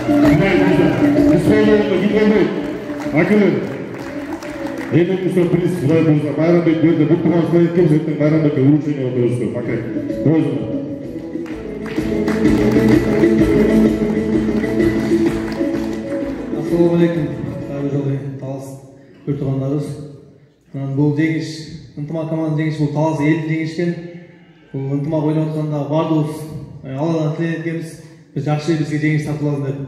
Құдай бұйырса, біз қолдауында кім қолдайды? Акылы 50 000 сот приз Құдай бұйырса, Байрамбек берді. Бұл туған студентке біз ертең Байрамбекке вручение отырғызды. Пакет. Өзімді. Ассаламу алейкум. Қайырлы жолы талас көртіғандарыз. Бұл жеңіс, ынтымақ команданың жеңіс, бұл талас елдің жеңішкен. Бұл ынтымақ ойнап отқанда бардығыз, Алладан тілен еткенбіз, біз жақсы бізге жеңіс тартылатын деп.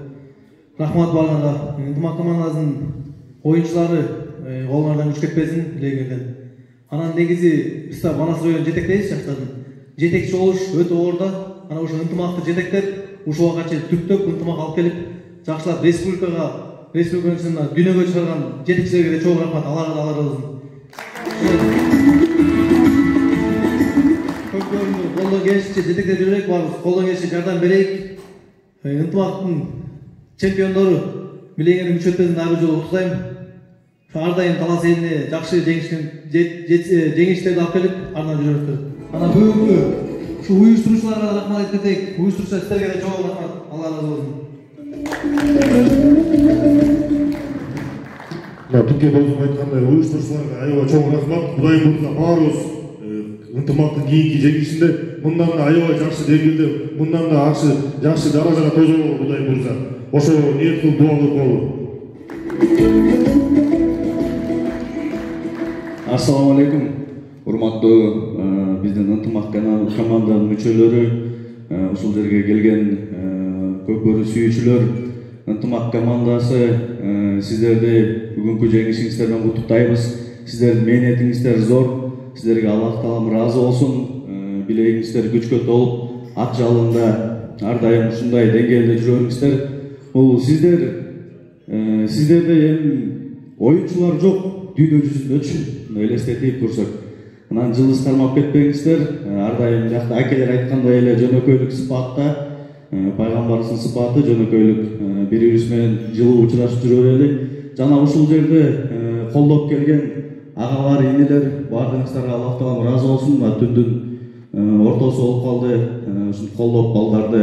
Рахмат барғанға, ынтымақ командасының ойыншылары қолдарынан күш кетпесін білегерден. Анан негізі біз манасы ойын жетектейіз жақтардың. Жетекші олыш өте орда, ана ұшы ынтымақты жетектеп, ұшы уақытша түрттіп, ынтымақ алып келіп, жақшылап республиканың ішінде дүниеге шығарған жетекшілерге де чоң рахмат, Алла разы болсын. Көпкөрімді қолдан келісінше жетектеп жүрейік, барымыз қолдан келісінше жардам берейік. Ынтымақтың чемпиондары Милеңердің үш өтпесін әрі жолы ұқтайым. Ардайым талас еліне жақсы жеңістерді алып келіп, ардынан жүректір. Ана бүгінгі шу ұйыштырушыларға рахмат ететейік. Ұйыштырушы істерге де чоң рахмат. Алла разы болсын. Түнге болсын айтқандай ұйыштырушыларға Айва чоң рахмат. Құдайым бұйырса барымыз ынтымақтың кейінгі жеңісінде мұндан да Айва жақсы деңгейде, мұндан да жақсы даражаға тозуы Құдайым бұйырса. Ошо ниет қылып дуа қылып болу. Ассаламу алейкум. Урматтуу биздин ынтымак команданын мүчөлөрү, ушул жерге келген көкбөрү сүйүүчүлөр, ынтымак командасы сиздерди бүгүнкү жеңишиңиздер менен куттуктайбыз. Сиздердин мээнетиңиздер зор. Сиздерге Аллах таалам ыраазы болсун. Билегиңиздер күчкө толуп, ак жалында ар дайым ушундай деңгээлде жүрөңүздөр. Бул сиздерде эми оюнчулар жок дүйнө жүзүндөчү. Элестетип турсак, анан жылдыз кармап кетпеңиздер. Ар дайым жакта акелер айткандай эле жөнөкөйлүк сыпатта, пайгамбардын сыпаты жөнөкөйлүк бири-бирибиз менен жылуу учурашып жүрө берели. Жана ушул жерде колдоп келген агалар, инелер, баардыгыңыздарга Аллах таалам ыраазы болсун. Түндүн ортосу болуп калды. Ушул колдоп балдарды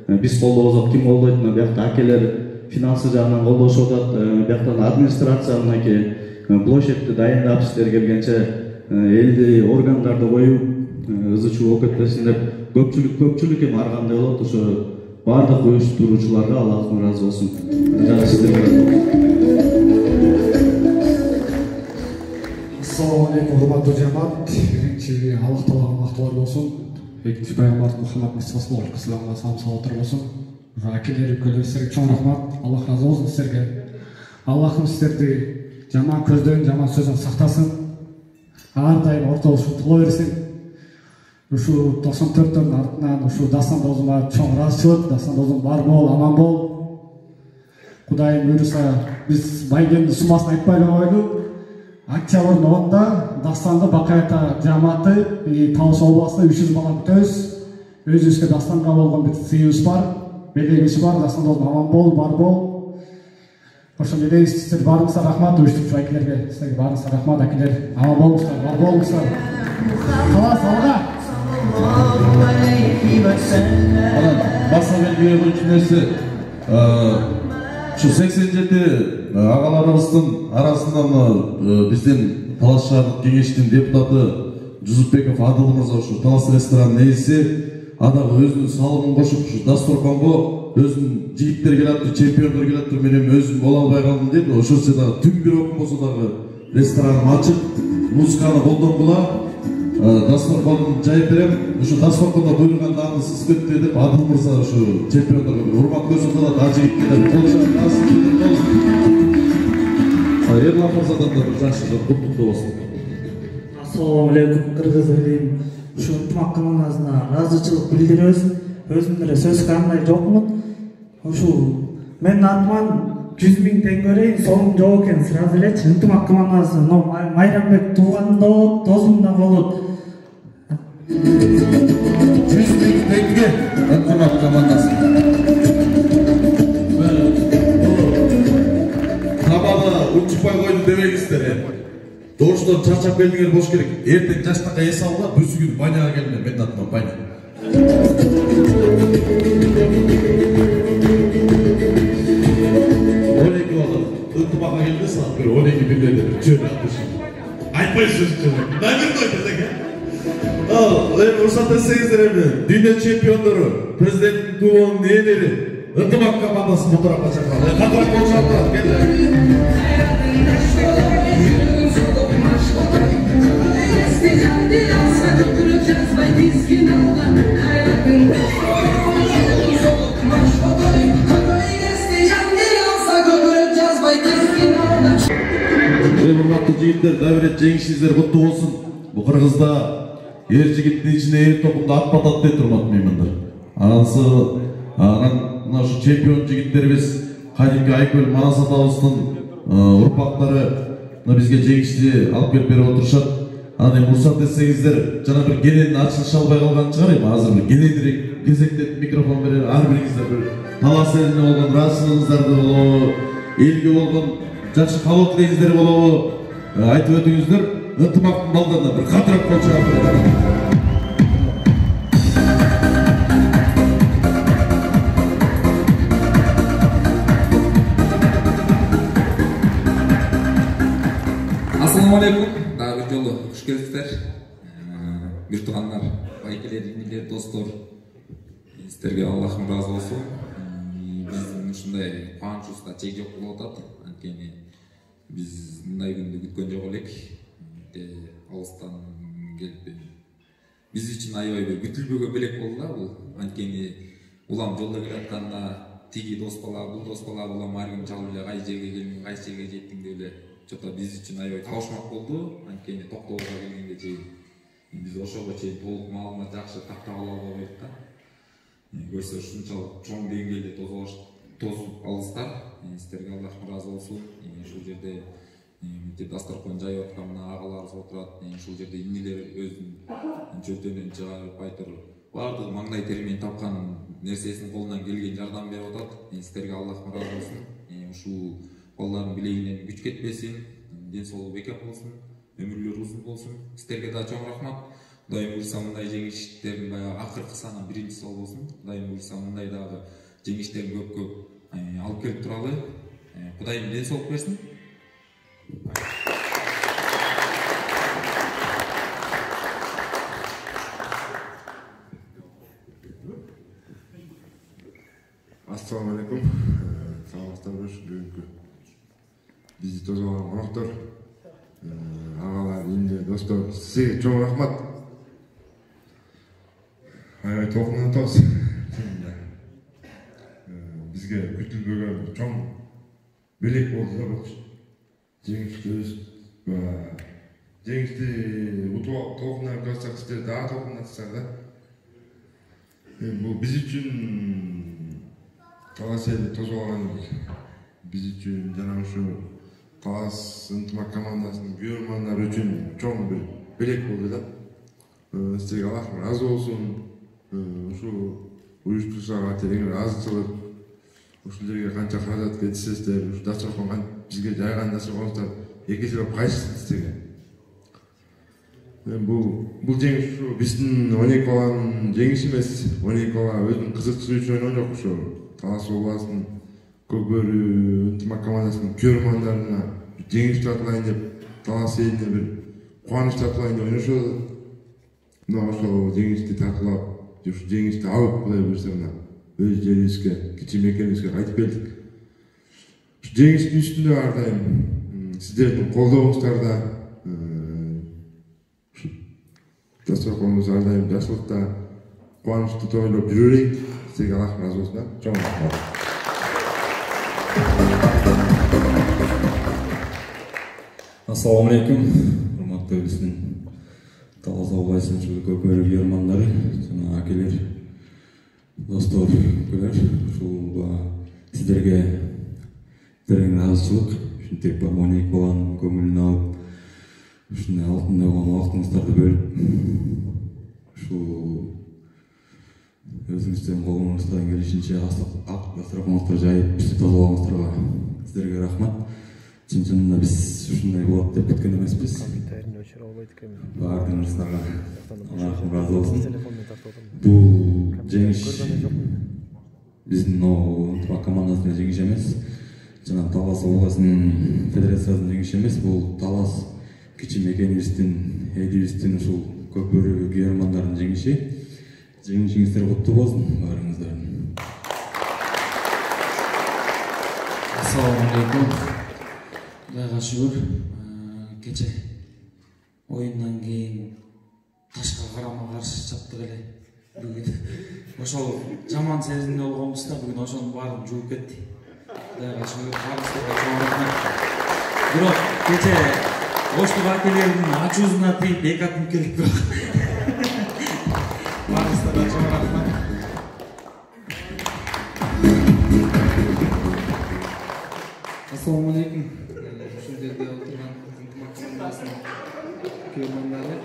биз колдобосок ким колдойт? Биякта акелер финансы жагынан колдошуп атат. Бияктан администрация мынакей площадьты дайындап сиздер келгенче элди органдарды коюп ызы-чуу болуп кетпесин деп көпчүлүк эми ар кандай болот. Ошо баардык уюштуруучуларга Аллахтан ыраазы болсун. Жана сиздерге Ассаламу алейкум, урматтуу жамаат. Биринчи Аллах таалага макталар болсун. Экинчи пайгамбар Мухаммад саллаллаху алейхи вассаламга саламаттар болсун. Акелер өлкөлөр сиздерге чоң рахмат. Аллах разы болсун сиздерге. Аллахым сиздерди жаман көздөн, жаман сөздөн сактасын. Ар дайым орто ушунтула берсин. Ушу 94-төн артынан ушу дастан досума чоң ыраазычылык, дастан досум бар бол, аман бол. Кудайым буйруса биз байгенин сумасын айтпай эле коелу. Октябрдын 10-да Дастанды Бакайата жамааты Талас областында 300 бала күтөбүз. Өзүбүзгө Дастанга болгон бир сыйыбыз бар, белегибиз бар. Дастанда аман бол, бар бол. Ошол эле сиздер баарыңызга рахмат, уюштуруучу акилерге. Силерге баарыңызга рахмат, акилер. Аман болуңуздар, бар болуңуздар. Калас алга. Баса белгилөө боюнча нерсе, ушу 87 агаларыбыздын арасында биздин Талас шаардык кеңештин депутаты Жусупбеков Адыл мырза ушу Талас ресторанынын ээси, адагы өзүнүн салымын кошуп ушу дасторконго өзүнүн жигиттер келаптыр, чемпиондор келаптыр, мен эми өзүм боло албай калдым дейт. Ошол дагы түн бир окумосо дагы рестораным ачып, музыканы колдонгула, дасторконун жайып берем. Ушу дасторкондо буйруган дааны сызып кетти деп Адыл мырза ушу чемпиондорго урмат көрсөтүп атат, жигиттерге кол жаап. Эрлан мырзадан да бир жакшы куттуктоо болсун. Ассалому алейкум, кыргыз элим. Ушу ынтымак командасына ыраазычылык билдиребиз. Өзүм эле сөз кандай жокмун. Ушу менин атыман 100 000 теңге соң жок экен, сразу элечи. Ынтымак командасы Майрамбек тууганында болот, досумда болот. 100 000 теңге ынтымак командасы. Табаны учпай койду дебеңиздер. Doğuştan çarçap geldiğiniz boş gerek. Ertek yaştaka hesabına büsü gün banyağa geldiler. Ben de atmam banya. Oleki oğlum. Iltımaka geldi sana böyle 12 bin dedi. Şöyle atmışım. Aytmayın sözü çözüm. Ne bir koyduk ya? Ben ruhsat etseniz de dünya şampiyonları, prezidentin tuğunun neyeleri, ıltımak komandası fotoğrafla çakalım. Fotoğraf konuşalım. Geldi. Hurmatlı jigitler, davret жеңишиңиздер куттуу болсун. Бу Кыргызда эр жигиттин ичинде эр топунда ат батат дейт урматтуу. Анан мына ушу чемпион жигиттерибиз кадимки Айкөл Манас атабыздын урпактары бизге жеңишти алып келип берип отурушат. Анан уруксат этсеңиздер, жана бир кененин ачылышы албай калган чыгар эми. Азыр бир кененирээк кезектетип микрофон берер, ар бириңиздер бир Талас элине болгон ыраазычылыгыңыздарды болобу, элге болгон жакшы кабыл тилегиңиздер болобу айтып өтүңүздөр. Ынтымактын балдарына бир катырак кол чаап берет. Ассаламу алейкум. Дагы бир жолу куш келипсиздер. Бир туугандар, байкелер, инилер, достор. Сиздерге Аллахым ыраазы болсун. Биздин ушундай кубанычыбызга чек жок болуп атат. Анткени биз мындай күндү күткөн жок элек. Алыстан келип биз үчүн аябай бир күтүлбөгөн белек болду да бул. Анткени улам жолдо келатканда тиги дос бала, бул дос бала, улам ар ким чалып эле кайсы жерге келдиң, кайсы жерге жеттиң деп эле чота биз үчүн аябай табышмак болду. Анткени токтобго келгенге чейин биз ошого чейин толук маалымат жакшы тактап ала албайбыз да. Көрсө ушунчалык чоң деңгээлде тосуп алыңыздар. Сиздерге Аллах ыраазы болсун. Ушул жерде дасторкон жайып атканда агаларыбыз отурат. Ушул жерде инилер өзүнүн чөтөнүн чыгарып айтыр. Бардыгы маңдай термен тапкан нерсесин колунан келген жардам берип атат. Сиздерге Аллах ыраазы болсун. Ушул балдардын билегинен күч кетпесин, ден соолугу бекем болсун, өмүрлөрү узун болсун. Сиздерге да чоң рахмат. Кудайым буйрса мындай жеңиштердин баягы акыркы санын биринчиси болсун. Кудайым буйрса мындай дагы жеңиштерин көп алып келип туралы. Кудайым ден соолук берсин. Ассаламу алейкум. Саламаттар болуш бүгүнкү бизди тосуган коноктор, агалар, инилер, достор, сизге чоң рахмат. Аябай толкунуп атабыз. Бизге күтүлбөгөн чоң белек болду да бул. Жеңишти утуп толкунуп атсак, сиздер дагы толкунуп атсаңар да. Бул биз үчүн Талас эли тосуп алган биз үчүн жана ушу Талас ынтымак командасынын күйөрмандары үчүн чоң бир белек болду да. Сизге Аллах ыраазы болсун. Ушу уюштуруушага терең ыраазычылык. Ушул жерге канча каражат кетирсездер, ушу дасторкон бизге жайган дасторконуңуздар экичилеп кайсы сизге. Бул жеңиш ушу биздин 12 баланын жеңиши эмес. 12 бала өзүнүн кызыкчылыгы үчүн ойногон жок ушу. Талас областынын Көкбөрү ынтымак командасынын күйөрмандарына жеңиш тартылайын деп, Талас элине бир кубаныч тартылайын деп ойношот. Мына ошол жеңишти тартуулап, ушу жеңишти алып Кудай буйрса мына өз жерибизге, кичи мекенибизге кайтып келдик. Ушу жеңиштин үстүндө ар дайым сиздердин колдооңуздарда дасторконубуз ар дайым жакшылыкта, кубанычта тойлоп жүрө берейик. Сизге Аллах ыраазы болсун. Чоң рахмат. Ассаламу алейкум, урматтуу биздин Талас областынын Көкбөрү күйөрмандары жана акелер, достор, күлөр. Ушул сиздерге терең ыраазычылык, ушинтип 12 баланын көңүлүн алып, ушундай алтындай болгон убактыңыздарды бөлүп, ушул өзүңүздөрдүн колуңуздан келишинче ак дасторкондорду жайып, бизди тазалаганыңыздарга сиздерге рахмат. Чын-чынында биз ушундай болот деп күткөн эмеспиз. Баардыгыңыздарга Аллахым ыраазы болсун. Бул жеңиш биздин ынтымак командасынын жеңиши эмес, жана Талас областынын федерациясынын жеңиши эмес, бул Талас кичи мекенибиздин, элибиздин ушул Көкбөрү күйөрмандарынын жеңиши. Жеңишиңиздер куттуу болсун баарыңыздардын. Ассаламу алейкум. Кудайга шүгүр, кече оюндан кийин ташка карама каршы чаптык эле. Бүгүн ошол жаман сезимде болгонбуз да, бүгүн ошонун баарын жууп кетти. Кудайга шүгүр, баарыңыздарга чоң рахмат. Бирок кече Оштук акелердин ачуусуна тийип эки атым келип баарыңыздарга чоң рахмат. Ассаламу алейкум. Ушул жерде отурган ынтымак командасынын күйөрмандары.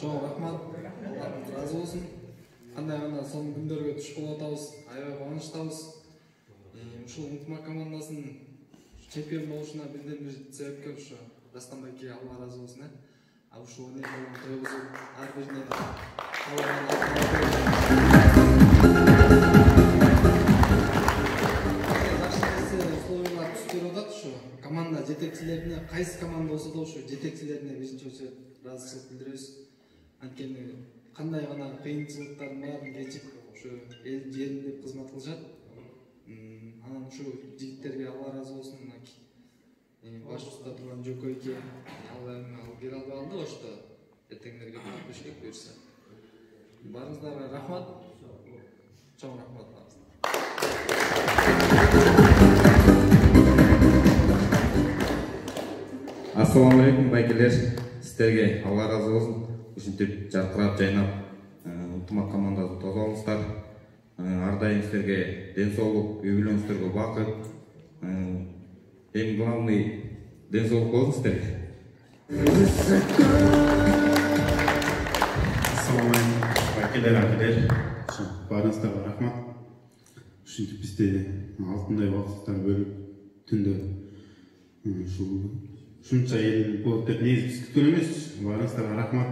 Чоң рахмат, Аллах ыраазы болсун. Кандай гана сонун күндөргө туш болуп атабыз, аябай кубанычтабыз. Ушул ынтымак командасынын чемпион болушуна бирден бир себепкер ушу Дастанбекке Алла ыраазы болсун. Ушул өнөр болгон тойбузу ар бирине условиялар түзүп атат ушу. Команда жетекчилерине, кайсы команда болсо да ушу жетекчилерине биринчи очередь ыраазычылык билдиребиз. Анткени кандай гана кыйынчылыктардын баарын кечип ушу эл жерин деп кызмат кылышат. Анан ушу жигиттерге Алла ыраазы болсун. Баш уста турган Жокойке Алла бере албай калды ошто. Эртеңдерге күчтүк буйрса. Баарыңыздарга рахмат. Чоң рахмат. Ассаламу алейкум байкелер. Сиздерге Алла ыраазы болсун. Ушинтип жаркырап жайнап ынтымак командасын тозолуңуздар. Ар дайым сиздерге ден соолук, үй бүлөңүздөргө бакыт. Эң главный ден соолук болсун сиздерге. Ассаламу алейкум байкелер, акелер. Баарыңыздарга рахмат. Ушинтип бизди алтындай убактыңыздар бөлүп түндө ушунча эл болот деп негизи биз күткөн эмес. Баарыңыздарга рахмат.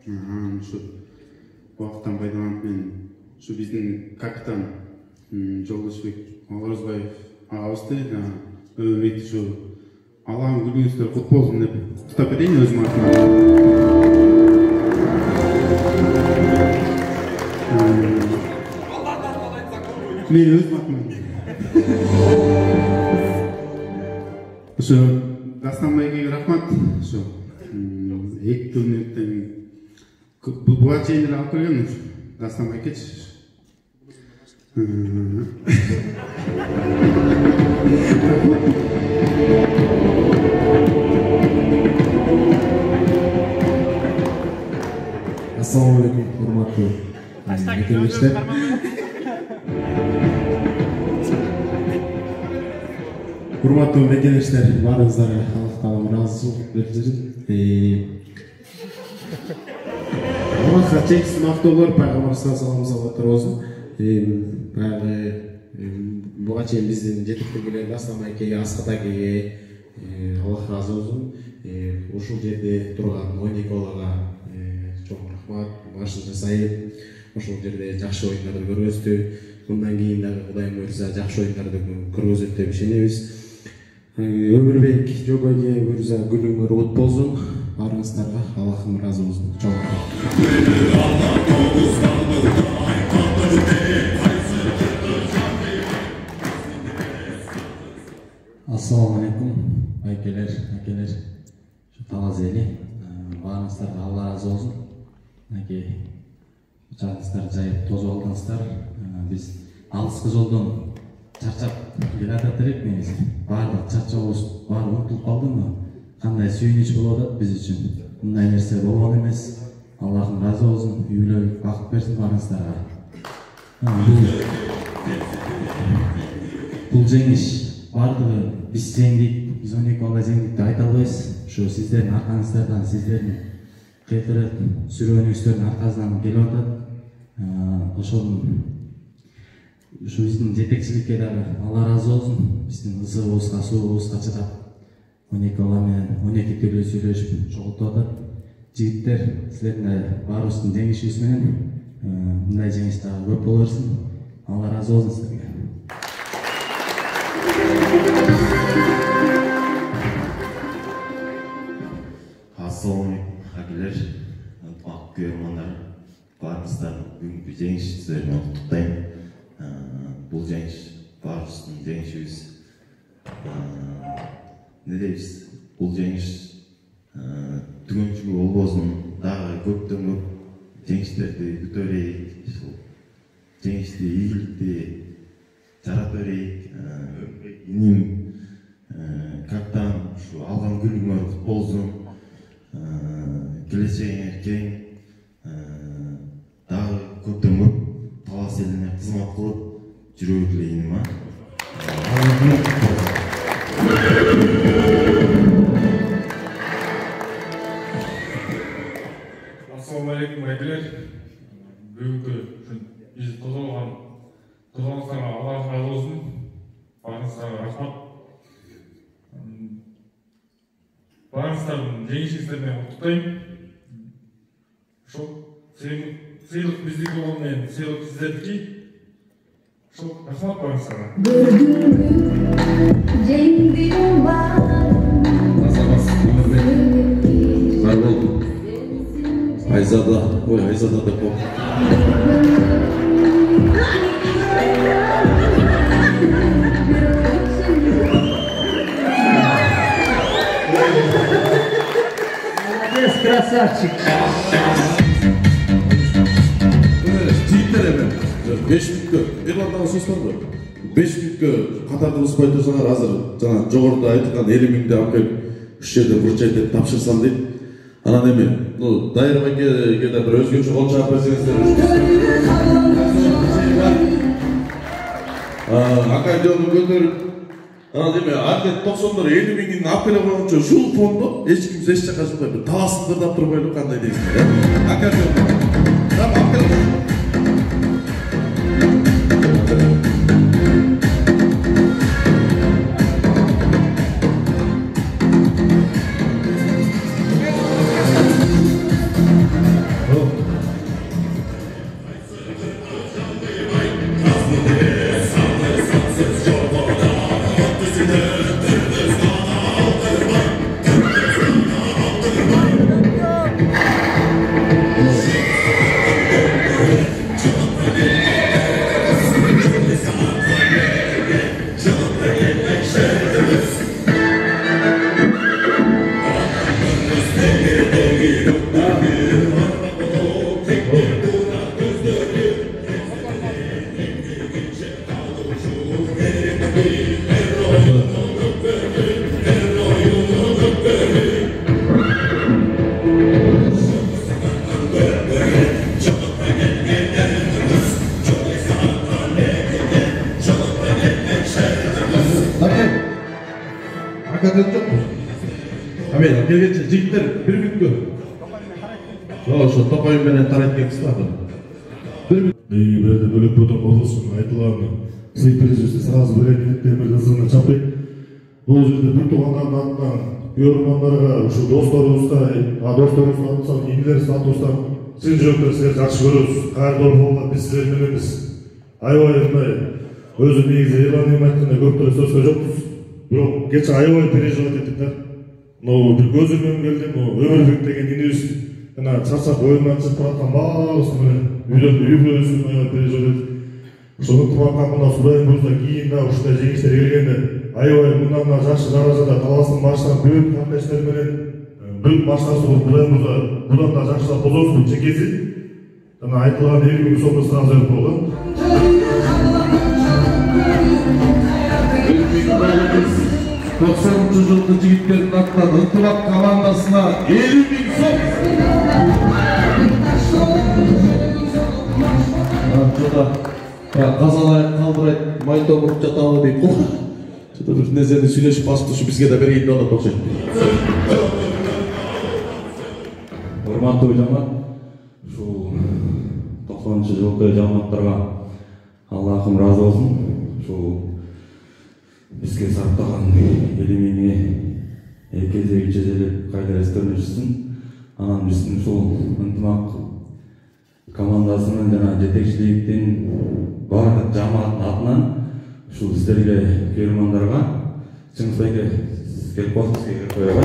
Ушу убакыттан пайдаланып мен ушу биздин капитан Жолдошбек Оорозбаев агабызды өбөйт ушу Аллахым күнүңүздөр кут болсун деп куттап берейин өзүм атыман. Мен өзүм атыман. Ушу Дастанбайге рахмат. Ушу эки турниктен Буга чейин эле алып келген Дастан байкечи. Ассалаумалейкум, урматтуу мекемештер. Урматтуу мекемештер, баарыңыздарга Аллах таалам ыраазычылык берсин. Аллахка чексиз мактоолор, пайгамбарыбызга салам салаваттар болсун. Баягы буга чейин биздин жетиктеп келген Дастан байкеге, Асхат акеге Аллах ыраазы болсун. Ушул жерде турган ойнек балага чоң рахмат, башын жасайып, ошол жерде жакшы оюндарды көргөздү. Мындан кийин дагы Кудайым буйрса жакшы оюндарды көргөзөт деп ишенебиз. Өмүрбек Жогойге буйрса күнүңөр кут болсун. Баарыңыздарга Аллахым ыраазы болсун. Чоң рахмат. Ассаламу алейкум, байкелер, акелер, талаз эли. Баарыңыздарга Алла ыраазы болсун. Мынакей учагыңыздар жайып тозуп алдыңыздар. Биз алыскы жолдон чарчап келатат элек негизи. Баардык чарчообуз баары унутулуп калдымы? Кандай сүйүнүч болуп атат биз үчүн. Мындай нерсе болгон эмес. Аллахым ыраазы болсун. Үйлөй бакыт берсин баарыңыздарга. Бул жеңиш баардыгы биз жеңдик, биз 12 балда жеңдик деп айта албайбыз. Ушу сиздердин аркаңыздардан, сиздердин кетирип сүрөөнүңүздөрдүн аркасынан келип атат. Ушу биздин жетекчиликке дагы Алла ыраазы болсун. Биздин ысыбызга, суубузга чыдап 12 бала менен 12 түрлүү сүйлөшүп чогултуп атат. Жигиттер, силердин баарыбыздын жеңишибиз менен мындай жеңиш дагы көп боло берсин. Алла ыраазы болсун силерге. Ассалаумалейкум, акелер, ынтымак көрөрмандар. Баарыңыздарды бүгүнкү жеңишиңиздер менен куттуктайм. Бул жеңиш баарыбыздын жеңишибиз. Не дейбиз? Бул жеңиш түгөнчүлүк болбосун, дагы көптөн көп жеңиштерди күтө берейик. Жеңишти, ийгиликти жарата берейик. Иним каптан ушу алган күнүңөр кут болсун. Келечегиңер кең, дагы көптөн көп талас элине кызмат кылып жүрө билейин. Ассаламу алейкум, байкелер. Бүгүнкү биз тозолганыңыздарга Алла ыраазы болсун. Баарыңыздарга рахмат. Баарыңыздардын жеңишиңиздер менен куттуктайм. Ошол сыйлык биздики болгону менен сыйлык сиздердики. Ошол рахмат баарыңыздарга. Бар болду. Айзада, ой, Айзада деп болду. Красавчик. Жигиттер эме 5 мүнөткө эрландагы сөз бар го. 5 мүнөткө катарды бузбай турсаңар азыр жана жогоруда айтылган 50 миңди алып келип ушу жерде вручать этип тапшырсам дейт. Анан эми, Дайыр байкеге да бир өзгөчө кол чаап берсеңиздер. Акай жолун көтөрүп, анан эми ардет 90-дор 50 миңин алып келе койгончо ушул фондо эч ким эч жакка чыкпай бир таласындырдап турбайлы кандай дейсиңер? Акай жолун. Tamam, алып келе. академия жокпуз. Мен келгенче жигиттер бир бүткө. Ошо Токоюн менен тарайт кетсиңер. Берде бөлөк ботон болсун айтылган сый призывды сразу берет темир кызына чаппайт. Бул жерде бир туугандардын атынан көрөрмандарга ушу досторубузга, досторубуздун атынан инилер статустан чын жүрөктөн силерди жакшы көрөбүз. Кайрылуу болгон биз силер мененбиз. Аябай мындай өзү негизи Эрлан айткандай көптөр сөзгө жокпуз. Бирок кече аябай переживать эттик да. Бир көзүмөн келдим, Өмүрбек деген инибиз жана чарчап оюндан чыгып бараткан баарыбыз менен үйрөнүшүн переживать эттик. Ошону тумаккамына Сурайымбурда кийин да ушундай жеңиштер келгенде аябай мындан да жакшы даражада талаастын башынан бүт кандештер менен бүт башкасы Сурайымбурда будан да жакшылап бозорбуз чекеси жана айтылган 50 000 сомду сразу берип койгон. 90-жылдын жигиттердин атынан ынтымак командасына 50 000 сом. Жада казалай калдырайт майто буруп жатабы дейт го. Жада бир нерсени сүйлөшүп басып ушу бизге да берейин деп атат окшойт. Урматтуу жамаат, ушул 90-жылкы жамааттарга Аллахым разы болсун. Ушул бизге сарптаган 50 000 экезе чечелеп кайра эстелешсин. Анан биздин ушул ынтымак командасынын жана жетекчиликтин баардык жамааттын атынан ушул сиздерге көрөрмандарга чыңсайга келип калсаңызга коёбуз.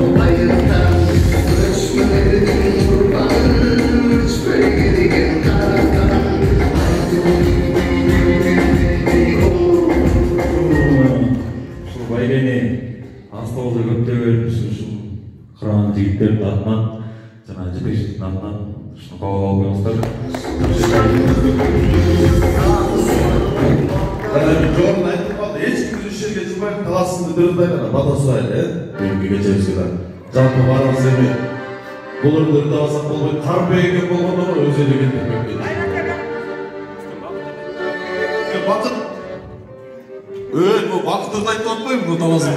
Байгени астабызда көптөгөн ушул кыран жигиттердин атынан жана жетекчиликтин атынан ушуну кабыл алып коюңуздар. Жорун айтып калды, эч ким үш жерге жылбайт, талаасыңды дырдайдан бата сурайлы, бүгүнкү кечебизге. Жалпы баарыбыз эми буларды дырдабасак болбойт, карпеге болгондо өз эле келтирмек. Бакыт бу бакытты айтып атпайбы бу талаасың.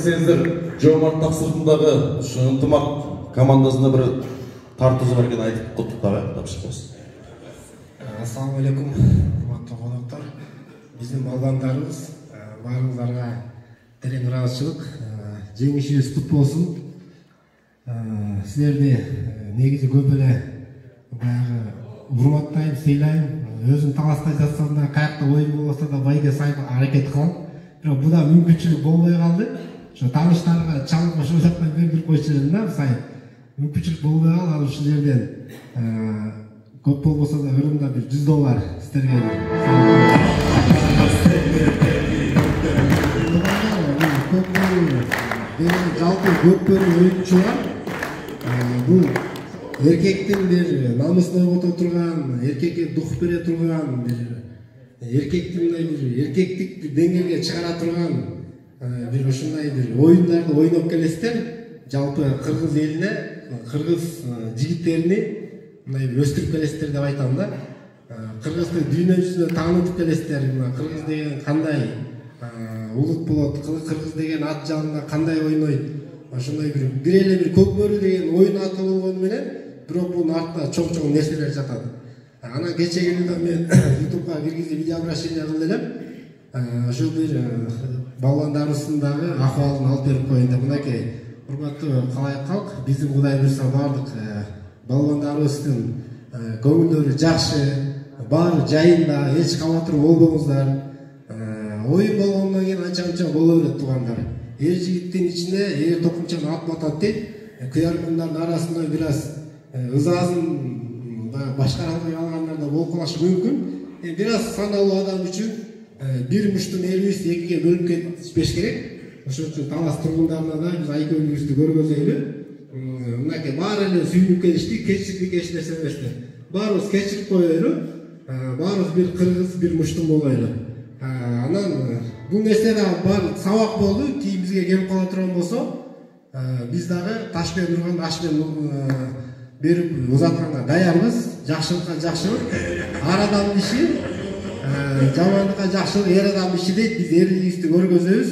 келсеңиздер, Жомарттак сыртындагы ушу ынтымак командасына бир тартуусу бар экенин айтып куттуктап тапшырабыз. Ассаламу алейкум, урматтуу коноктор. Биздин балбандарыбыз баарыңыздарга терең ыраазычылык, жеңишибиз кут болсун. Силерди негизи көп эле баягы урматтайм, сыйлайм. Өзүм таласта жатсам да, каякта оюн болбосо да байге сай аракет кылам. Бирок буда мүмкүнчүлүк болбой калды. Ошо тааныштарга чалып ошол жактан берип койчу элем да, сай. Мүмкүнчүлүк болбой калды, ал ушул жерден көп болбосо да ырымда бир $100 сиздерге жалпы көпбөрү оюнчу бар. Бул эркектин бир намысын ойгото турган, эркекке дух бере турган, эркекти мындай бир эркектик деңгээлге чыгара турган бир ушундай бир оюндарды ойноп келесиздер. Жалпы кыргыз элине, кыргыз жигиттерини мындай бир өстүрүп келесиздер деп айтам да. Кыргызды дүйнө жүзүнө таанытып келесиздер. Кыргыз деген кандай улут болот, кыргыз деген ат жанында кандай ойнойт. Ошондой бир эле бир көкбөрү деген оюн аты болгону менен, бирок бунун артында чоң нерселер жатат. Анан кечеги күндө мен YouTubeга киргизип видеообращение кылып элем. Ошол бир балбандарыбыздын дагы акыбалын алып берип коеюн деп. Мынакей, урматтуу калайык калк, биздин Кудай буйрса баардык балбандарыбыздын көңүлдөрү жакшы, баары жайында, эч кабатыр болбоңуздар. Оюн болгондон кийин анча боло берет туугандар. Эр жигиттин ичинде эр токумчаны ат батат дейт. Кыяркындардын арасында бир аз ызасын башкара албай калгандар да болуп калышы мүмкүн. Бир аз саналуу адам үчүн бир муштун элибиз экиге бөлүнүп кетпеш керек. Ошон үчүн Талас тургундарына да биз айкөөнүбүздү көргөзөйлү. Мынакей баары эле сүйүнүп келишти, кечирdik эч нерсе эместер. Баарыбыз кечирип коелу, баарыбыз бир кыргыз, бир муштун болойлу. Анан бул нерсе да бар сабак болду, кийин бизге келип кала турган болсо, биз дагы таш менен урган аш менен берип узатканга даярбыз. Жакшылыкка жакшылык, ар адамдын иши, жамандыкка жакшылык, эр адамдын иши дейт. Биз эрлигибизди көргөзөбүз.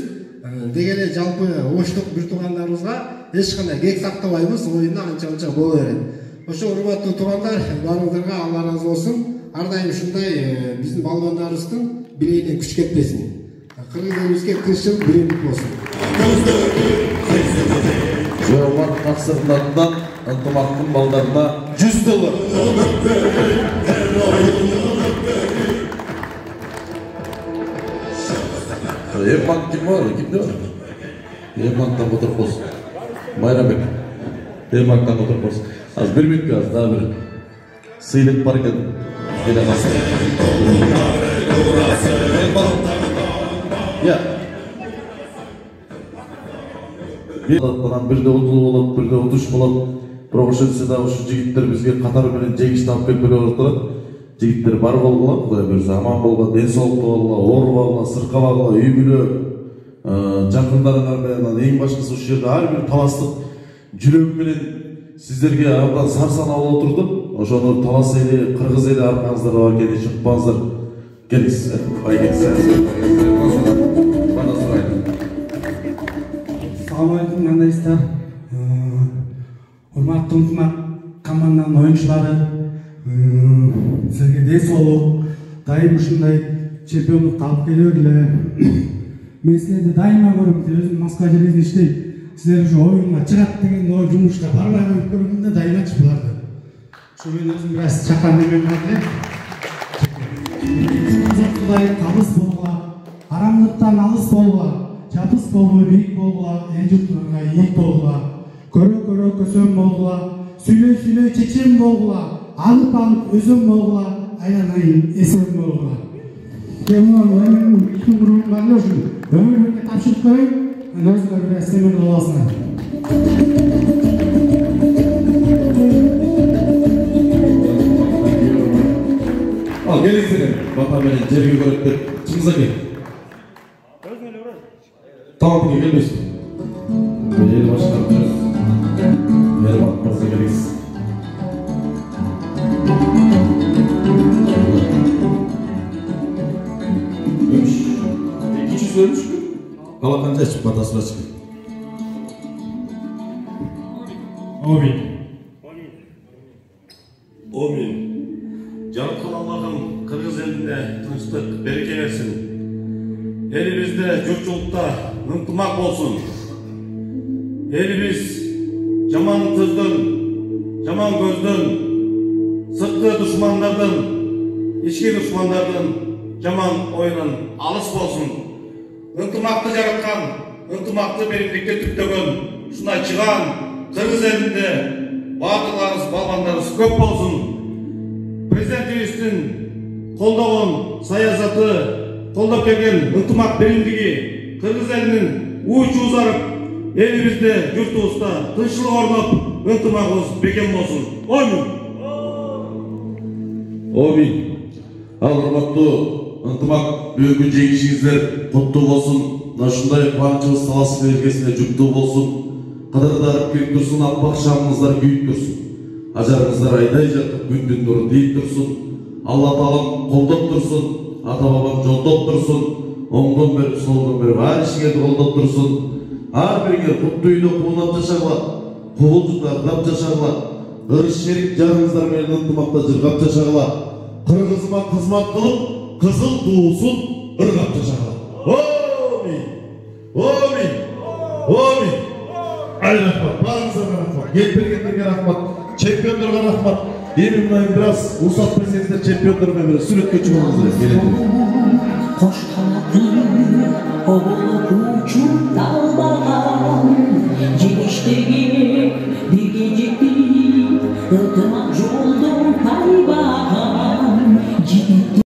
Деги эле жалпы оштук бир туугандарыбызга эч кандай кек сактабайбыз, оюнда анча боло берет. Ошо урматтуу туугандар, баарыңыздарга Алла ыраазы болсун. Ар дайым ушундай биздин балбандарыбыздын билегинен күч кетпесин. Кыргыз элибизге тынччылык, биримдик болсун. Жомарт тапсырмаларынан ынтымактын балдарына $100. Ерман ким бар? Кимде бар? Ермантан отуруп болсун. Майрамбек. Ермантан отуруп болсун. Аз бир минутка аз дагы бир сыйлык бар экен. Я. Бирде удул болот, бирде удуш болот. Бирок ошентсе да ушу жигиттер бизге катар менен жеңишти алып келип турат. Жигиттер бар болгула, Кудай буйрса аман болгула, ден соолуктуу болгула, оорубагыла, сыркабагыла, үй бүлө, жакындарыңар менен эң башкысы ушул жерде ар бир таластык жүрөк менен сиздерге абдан сарсана болуп отурдук. Ошону Талас эли, кыргыз эли аркаңыздарда бар экенин эч унутпаңыздар. Келиңиз, Assalamu alaikum, кандайсыздар? Урматтуу ынтымак команданын оюнчулары, силерге ден соолук, дайым ушундай чемпиондукту алып келе бергиле. Мен силерди дайыма көрөм, өзүм Москва жеринде иштейм. Силер ушу оюнга чыгат деген ой жумушка барбай коюп көргөм да дайымачы буларды. Ошо мен өзүм бир аз чакан неме бар эле. Кудай табыс болгула, арамдыктан алыс болгула, жапыс болбой бийик болгула, эл журтуңарга ийик болгула, көрө көсөм болгула, сүйлөй чечем болгула, алып өзөм болгула, айланайын эсен болгула. Менин иштин курумум бар эле ушу өмүрүмдү тапшырып коеюн, өзүңөр бир аз семир болосуңар. Ал келиңиздер, бата менен жерге көрөт деп чыңыза кел. Тамамга келбейсиз. Эл башкарып жүрөт. Мерман мырза келиңиз. Өмүш. Кичи сөйлөш. Кала канча чып батасы бачы. Амин. Амин. Жаратқан Аллахым Қырғыз елінде тыныштық, береке берсін. Елімізде жұртшылықта ынтымақ болсын. Еліміз жаман көзден, сыртқы дұшмандардың, ішкі дұшмандардың жаман ойынан алыс болсын. Ынтымақты жаратқан, ынтымақты берімдікке түптеген, шuna çıkan Kırgız elinde батырларыбыз, балбандарыбыз көп болсын. Президентибиздин колдогон саясаты, колдоп келген ынтымак беримдиги Кыргыз элинин уучу узарып, элибизде, журтубузда тынччылык орноп, ынтымагыбыз бекем болсын. Амин. Амин. Ал урматтуу ынтымак бүгүнкү жеңишиңиздер куттуу болсун. Ушундай кубанычыбыз талас бергесине жүктүү болсун. Кадырдарып келип турсун, аппак шамыңыздар күйүп турсун. Ажарыңыздар айдай жатып күндүн нуру тийип турсун. Алла таалам колдоп турсун, ата бабам жолдоп турсун. Оңдон берип, солдон берип, ар ишиңерди колдоп турсун. Ар бириңер куттуу үйдө куунап жашагыла, кубулжуктардап жашагыла, ырыс шерик жарыңыздар менен ынтымакта жыргап жашагыла. Кыргызыма кызмат кылып, кызыл туусун ыргап жашагыла. Амин. Амин. Амин. Ай рахмат, барыңыздарга рахмат, келип бергендерге рахмат, чемпиондорго рахмат. Эми мына бираз уруксат берсеңиздер, чемпиондор менен сүрөткө чыгыңыздар.